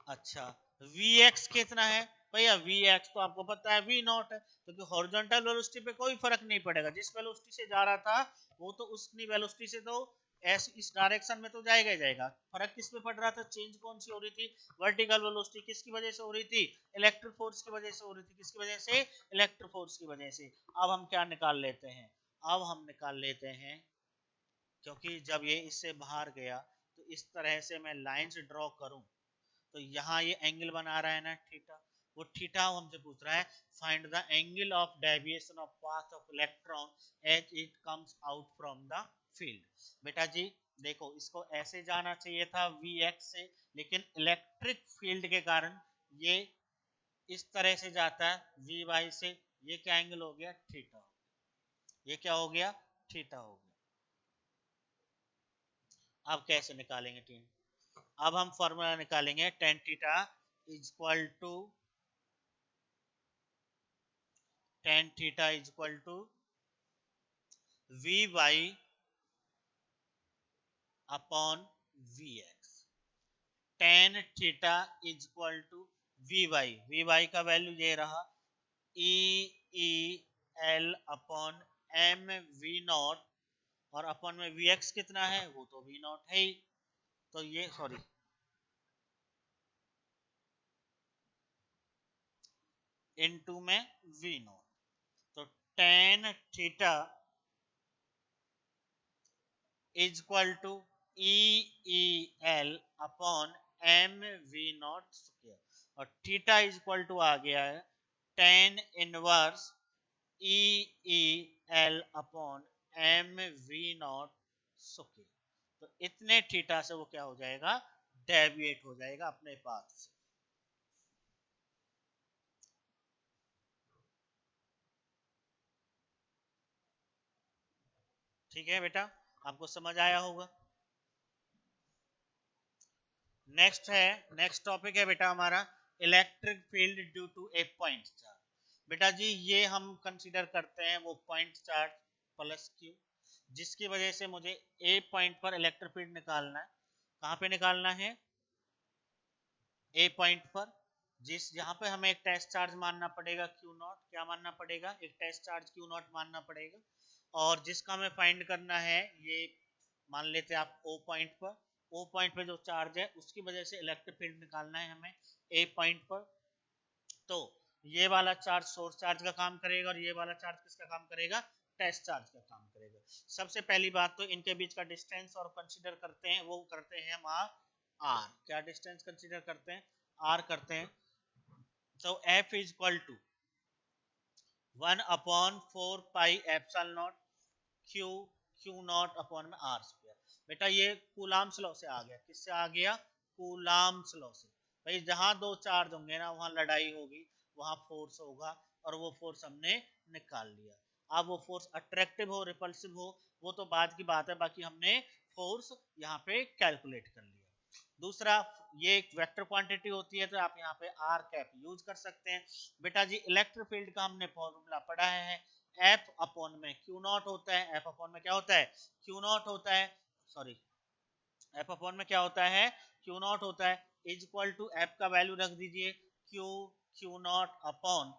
अच्छा, वी एक्स कितना है भैया, वी एक्स तो आपको पता है वी नॉट है, क्योंकि हॉरिजॉन्टल वेलोसिटी पे कोई फर्क नहीं पड़ेगा, जिस वेलोसिटी से जा रहा था वो तो उतनी वेलोसिटी से तो ऐसे इस डायरेक्शन में तो जाएगा ही जाएगा। फर्क किस पे पड़ रहा था, चेंज कौन सी हो रही थी, वर्टिकल वेलोसिटी, किसकी वजह से हो रही थी, इलेक्ट्रिक फोर्स की वजह से हो रही थी, किसकी वजह से, इलेक्ट्रिक फोर्स की वजह से। अब हम क्या निकाल लेते हैं, अब हम निकाल लेते हैं, क्योंकि जब ये इससे बाहर गया तो इस तरह से मैं लाइंस ड्रॉ करूं, तो यहाँ ये एंगल बना रहा है ना थीटा, वो थीटा हमसे पूछ रहा है find the angle of deviation of path of electron as it comes out from the field. बेटा जी देखो, इसको ऐसे जाना चाहिए था Vx से, लेकिन इलेक्ट्रिक फील्ड के कारण ये इस तरह से जाता है Vy से, ये क्या एंगल हो गया, थीटा, ये क्या हो गया, थीटा हो गया। अब कैसे निकालेंगे टीम, अब हम फॉर्मूला निकालेंगे tan theta is equal to, tan theta is equal to Vy upon Vx, tan theta is equal to Vy का वैल्यू ये रहा E upon M V naught, और अपॉन में Vx कितना है, वो तो वी नॉट है ही, तो ये सॉरी इनटू में वी नॉट, तो tan theta is equal to EL upon M V naught square, और थीटा इज इक्वल टू आ गया है tan inverse EL upon M V naught square. तो इतने थीटा से वो क्या हो जाएगा, डेविएट हो जाएगा अपने पाथ से। ठीक है बेटा, आपको समझ आया होगा। नेक्स्ट है, नेक्स्ट टॉपिक है बेटा हमारा electric field due to a point charge. बेटा जी ये हम कंसीडर करते हैं वो पॉइंट चार्ज प्लस क्यू, जिसकी वजह से मुझे ए पॉइंट पर इलेक्ट्रिक फील्ड निकालना है। कहाँ पे निकालना है, ए पॉइंट पर, जिस जहां पे हमें एक टेस्ट चार्ज मानना पड़ेगा क्यू नॉट, क्या मानना पड़ेगा, एक टेस्ट चार्ज क्यू नॉट मानना पड़ेगा, और जिसका हमें फाइंड करना है ये मान लेते हैं आप ओ पॉइंट पर, ओ पॉइंट पे जो चार्ज है उसकी वजह से इलेक्ट्रिक फील्ड निकालना है हमें ए पॉइंट पर। तो ये वाला चार्ज सोर्स चार्ज का काम करेगा, और ये वाला चार्ज किसका काम करेगा, टेस्ट चार्ज का काम करेगा। सबसे पहली बात तो इनके बीच का डिस्टेंस और कंसीडर करते हैं, वो करते हैं हम आर, क्या डिस्टेंस कंसीडर करते हैं, आर करते हैं। तो F is equal to 1/4 pi epsilon naught Q, Q naught upon में आर स्क्वायर। बेटा ये कूलाम्स लॉ से आ गया, किससे आ गया, कूलाम्स लॉ से। भाई जहां दो चार्ज होंगे ना वहां लड़ाई होगी, वहां फोर्स होगा, और वो फोर्स हमने निकाल लिया। अब वो फोर्स अट्रैक्टिव हो रिपल्सिव हो वो तो बाद की बात है, बाकी हमने फोर्स यहाँ पे कैलकुलेट कर लिया। दूसरा, ये एक वेक्टर क्वांटिटी होती है, तो आप यहाँ पे आर कैप यूज कर सकते हैं। बेटा जी इलेक्ट्रिक फील्ड का हमने फॉर्मूला पढ़ा है, एफ अपॉन में क्यू नॉट होता है, एफ अपॉन में क्या होता है, क्यू नॉट होता है, सॉरी एफ अपॉन में क्या होता है, क्यू नॉट होता है, इज इक्वल टू एफ का वैल्यू रख दीजिए Q naught upon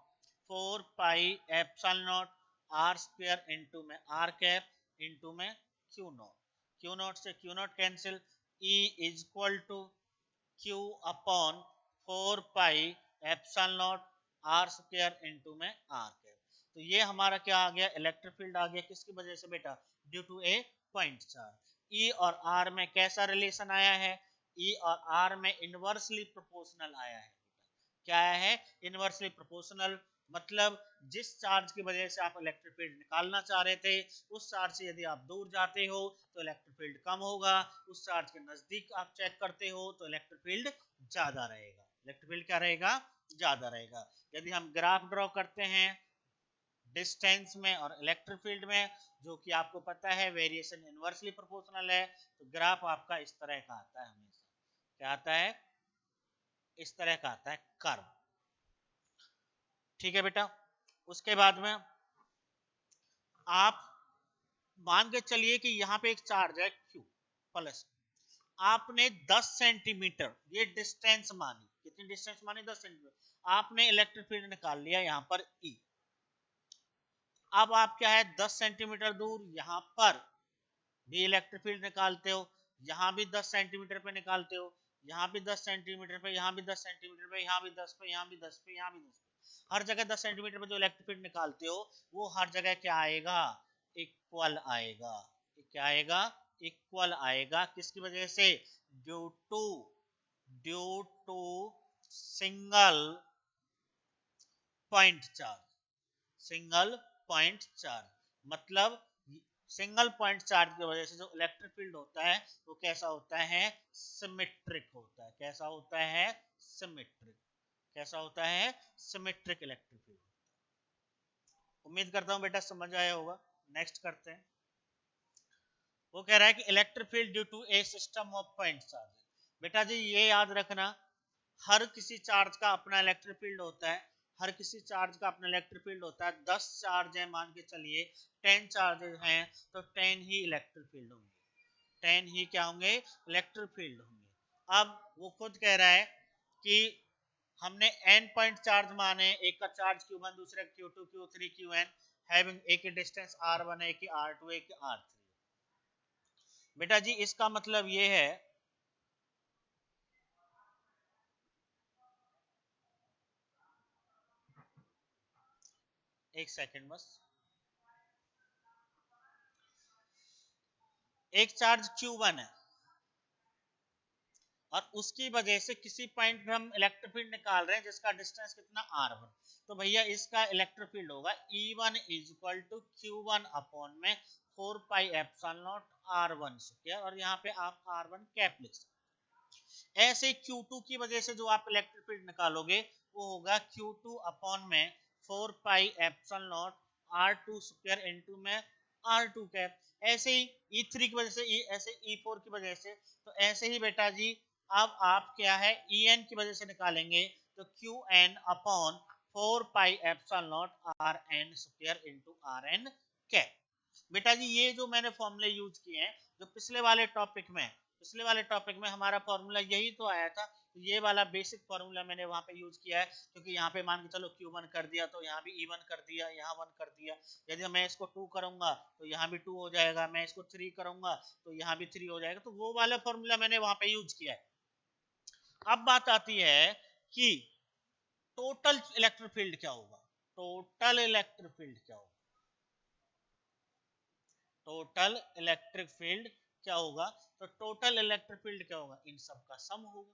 4 pi epsilon naught R square into में आर कैप इनटू में क्यू नॉट से Q naught cancel, E is equal to Q upon 4 pi epsilon naught R square into में आर कैप। तो ये हमारा क्या आ गया, इलेक्ट्रिक फील्ड आ गया, किसकी वजह से बेटा, due to a point charge. E और आर में कैसा रिलेशन आया है, ई और आर में इनवर्सली प्रोपोर्शनल आया है। क्या आया है, इनवर्सली प्रोपोर्शनल, मतलब जिस चार्ज की वजह से आप इलेक्ट्रिक फील्ड निकालना चाह रहे थे, उस चार्ज से यदि आप दूर जाते हो तो इलेक्ट्रिक फील्ड कम होगा, उस चार्ज के नजदीक आप चेक करते हो तो इलेक्ट्रिक फील्ड ज्यादा रहेगा। इलेक्ट्रिक फील्ड क्या रहेगा, ज्यादा रहेगा। यदि हम ग्राफ ड्रॉ करते हैं डिस्टेंस में और इलेक्ट्रिक फील्ड में, जो कि आपको पता है वेरिएशन इनवर्सली प्रोपोर्शनल है, तो ग्राफ आपका इस तरह का आता है, हमेशा क्या आता है, इस तरह का आता है कर्व। ठीक है बेटा, उसके बाद में आप मान के चलिए कि यहां पे एक चार्ज है Q प्लस, आपने 10 सेंटीमीटर ये डिस्टेंस मानी, कितनी डिस्टेंस मानी, 10 सेंटीमीटर, आपने इलेक्ट्रिक फील्ड निकाल लिया यहां पर E। अब आप क्या है 10 सेंटीमीटर दूर यहां पर भी इलेक्ट्रिक फील्ड निकालते हो, यहां भी 10 सेंटीमीटर पे निकालते हो, यहां भी 10 सेंटीमीटर पे, यहां भी 10 सेंटीमीटर पे, यहां भी 10 पे, यहां भी 10 पे, यहां भी 10 पे, हर जगह 10 सेंटीमीटर पे जो इलेक्ट्रिक फील्ड निकालते हो वो हर जगह क्या आएगा, इक्वल आएगा। क्या आएगा, इक्वल आएगा, किसकी वजह से, due to due to single point charge, single point charge, मतलब सिंगल पॉइंट चार्ज की वजह से जो इलेक्ट्रिक फील्ड होता है वो कैसा होता है, सिमेट्रिक होता है। कैसा होता है, सिमेट्रिक। कैसा होता है, सिमेट्रिक इलेक्ट्रिक फील्ड। उम्मीद करता हूं बेटा समझ आया होगा। नेक्स्ट करते हैं, वो कह रहा है कि electric field due to a system of point charge. बेटा जी ये याद रखना, हर किसी चार्ज का अपना इलेक्ट्रिक फील्ड होता है, हर किसी चार्ज का अपना इलेक्ट्रिक फील्ड होता है। 10 चार्ज है मान के चलिए, 10 चार्जेस हैं तो 10 ही इलेक्ट्रिक फील्ड होंगे, 10 ही क्या होंगे, इलेक्ट्रिक फील्ड होंगे। अब वो खुद कह रहा है कि हमने n पॉइंट चार्ज माने, एक का चार्ज q1, दूसरे का q2, q3, qn, हैविंग एक की डिस्टेंस r1 है, एक की r2 है, एक की r3। बेटा जी इसका मतलब ये है, एक सेकंड बस, एक चार्ज q1 है और उसकी वजह से किसी पॉइंट पे हम इलेक्ट्रिक फील्ड निकाल रहे हैं जिसका डिस्टेंस कितना r1, तो भैया इसका इलेक्ट्रिक फील्ड होगा E1 is equal to Q1 upon में 4 pi epsilon not R1 square, और यहाँ पे आप R1 कैप लिख सकते। ऐसे Q2 की वजह से जो आप इलेक्ट्रिक फील्ड निकालोगे वो होगा Q2 अपॉन में 4 pi epsilon not R2 square into में R2 कैप। ऐसे ही E3 की वजह से, ऐसे E4 की वजह से, तो ऐसे ही बेटा जी अब आप क्या है En की वजह से निकालेंगे तो Qn upon 4 pi epsilon not Rn square into Rn cap. बेटा जी ये जो मैंने फॉर्मूले यूज किए हैं, जो पिछले वाले टॉपिक में हमारा फॉर्मूला यही तो आया था, तो ये वाला बेसिक फॉर्मूला मैंने वहां पे यूज किया है, क्योंकि यहाँ पे मान के चलो Q1 कर दिया तो यहाँ भी E1 कर दिया, यहाँ 1 कर दिया, यदि मैं इसको 2 करूंगा तो यहाँ भी 2 हो जाएगा, मैं इसको 3 करूंगा तो यहाँ भी 3 हो जाएगा, तो वो वाला फॉर्मूला मैंने वहां पे यूज किया है। अब बात आती है कि टोटल इलेक्ट्रिक फील्ड क्या होगा, टोटल इलेक्ट्रिक फील्ड क्या होगा, टोटल इलेक्ट्रिक फील्ड क्या होगा, तो टोटल इलेक्ट्रिक फील्ड क्या होगा, इन सब का सम होगा,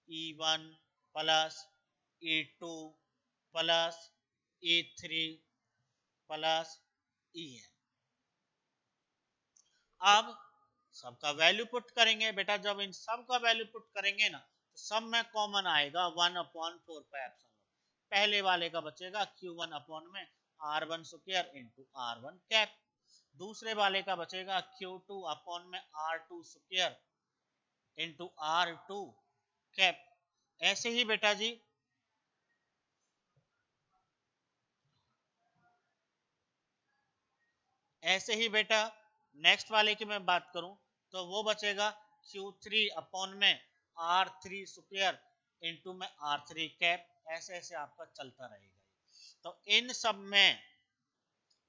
E1 plus E2 plus E3 plus En। अब सबका वैल्यू पुट करेंगे बेटा, जब इन सब का वैल्यू पुट करेंगे ना तो सब में कॉमन आएगा 1/4 पाई एप्सिलॉन। पहले वाले का बचेगा Q1 अपॉन में R1 square into R1 cap, दूसरे वाले का बचेगा Q2 अपॉन में R2 square into R2 cap. ऐसे ही बेटा जी ऐसे ही बेटा नेक्स्ट वाले की मैं बात करूं तो वो बचेगा Q3 अपॉन में R3 स्क्वायर इंटू में R3 कैप, ऐसे ऐसे आपका चलता रहेगा। तो इन सब में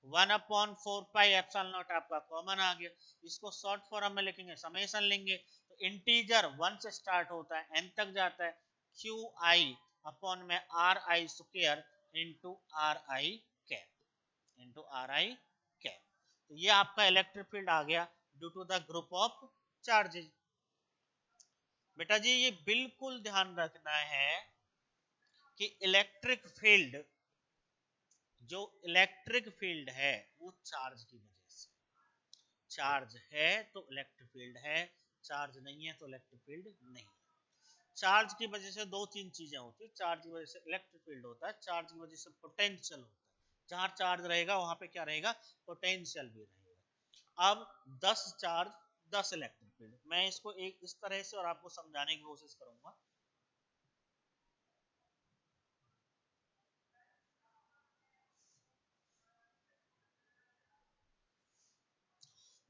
1/4 पाई आपका कॉमन आ गया। इसको शॉर्ट फॉर्म में लिखेंगे, समेशन लेंगे, तो इंटीजर 1 से स्टार्ट होता है n तक जाता है, QI अपॉन में RI square into RI cap. तो ये आपका इलेक्ट्रिक फील्ड आ गया due to the group of charges. बेटा जी ये बिल्कुल ध्यान रखना है कि इलेक्ट्रिक फील्ड है वो चार्ज की वजह से, चार्ज है तो इलेक्ट्रिक फील्ड है, चार्ज नहीं है तो इलेक्ट्रिक फील्ड नहीं है। चार्ज की वजह से दो तीन चीजें होती है, चार्ज की वजह से इलेक्ट्रिक फील्ड होता है, चार्ज की वजह से पोटेंशियल होता है, जहां चार्ज रहेगा वहां पे क्या रहेगा, पोटेंशियल भी रहेगा। अब 10 चार्ज 10 इलेक्ट्रिक फील्ड, मैं इसको एक इस तरह से और आपको समझाने की कोशिश करूंगा।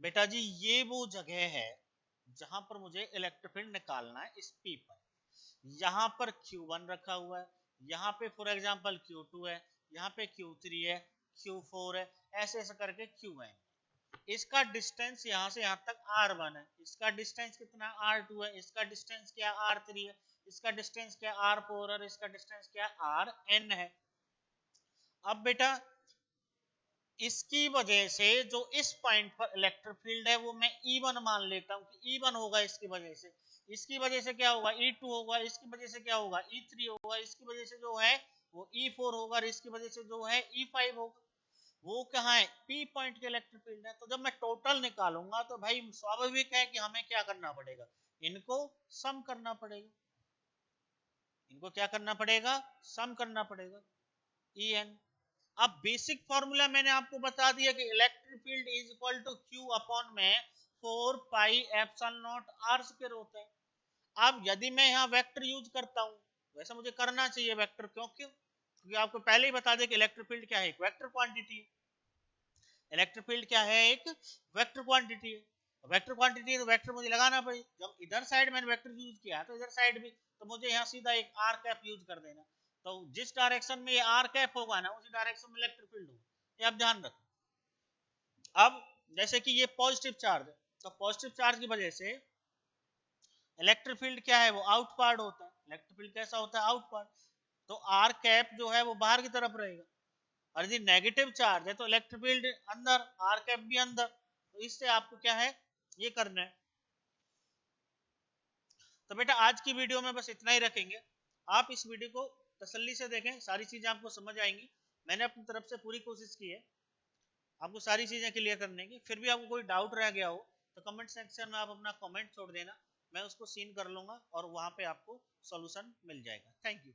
बेटा जी ये वो जगह है जहां पर मुझे इलेक्ट्रिक फील्ड निकालना है, इस P पर। यहाँ पर Q1 रखा हुआ है, यहाँ पे फॉर एग्जांपल Q2 है, यहाँ पे Q3 है, Q4 है, ऐसे ऐसे करके Qn। इसका डिस्टेंस यहाँ से यहाँ तक R1 है, इसका डिस्टेंस कितना R2 है, इसका डिस्टेंस क्या R3 है, इसका डिस्टेंस क्या R4 और इसका डिस्टेंस क्या Rn है। अब बेटा इसकी वजह से जो इस पॉइंट पर इलेक्ट्रिक फील्ड है वो मैं E1 मान लेता हूं कि E1 होगा इसकी वजह से। इसकी वजह से क्या होगा E2 होगा, इसकी वजह से क्या होगा E3 होगा, इसकी वजह से जो है वो E4 होगा और इसकी वजह से जो है E5 होगा। वो कहाँ है, P पॉइंट के इलेक्ट्रिक फील्ड है। तो जब मैं टोटल निकालूंगा तो भाई स्वाभाविक है कि हमें क्या करना पड़ेगा, इनको सम करना पड़ेगा, इनको क्या करना पड़ेगा, सम करना पड़ेगा, En। अब बेसिक फॉर्मूला मैंने आपको बता दिया कि electric field is equal to Q upon में 4 pi epsilon naught R square होता है। अब यदि मैं यहाँ वेक्टर यूज करता हूँ, वैसे मुझे करना चाहिए वेक्टर, क्योंकि आपको पहले ही बता दें कि इलेक्ट्रिक फील्ड क्या है, एक वेक्टर क्वांटिटी है। इलेक्ट्रिक फील्ड क्या है, एक वेक्टर क्वांटिटी है। वेक्टर क्वांटिटी है तो वेक्टर मुझे लगाना पड़ेगा। जब इधर साइड मैंने वेक्टर यूज किया तो इधर साइड भी, तो मुझे यहाँ सीधा एक आर कैप यूज कर देना। तो जिस डायरेक्शन में ये आर कैप होगा ना, उसी डायरेक्शन में इलेक्ट्रिक फील्ड होगा, ये आप ध्यान रखो। अब जैसे कि ये पॉजिटिव चार्ज है, तो पॉजिटिव चार्ज की वजह से इलेक्ट्रिक फील्ड क्या है, वो आउटवार्ड होता है। इलेक्ट्रिक फील्ड कैसा होता है, आउटवार्ड। तो आर कैप जो है वो बाहर की तरफ रहेगा, और यदि नेगेटिव चार्ज है तो इलेक्ट्रिक फील्ड अंदर, आर कैप भी अंदर। तो इससे आपको क्या है, ये करना है। तो बेटा आज की वीडियो में बस इतना ही रखेंगे। आप इस वीडियो को तसल्ली से देखें, सारी चीजें आपको समझ आएंगी। मैंने अपनी तरफ से पूरी कोशिश की है आपको सारी चीजें क्लियर करने की। फिर भी आपको कोई डाउट रह गया हो तो कमेंट सेक्शन में आप अपना कमेंट छोड़ देना, मैं उसको सीन कर लूंगा और वहां पे आपको सॉल्यूशन मिल जाएगा। Thank you.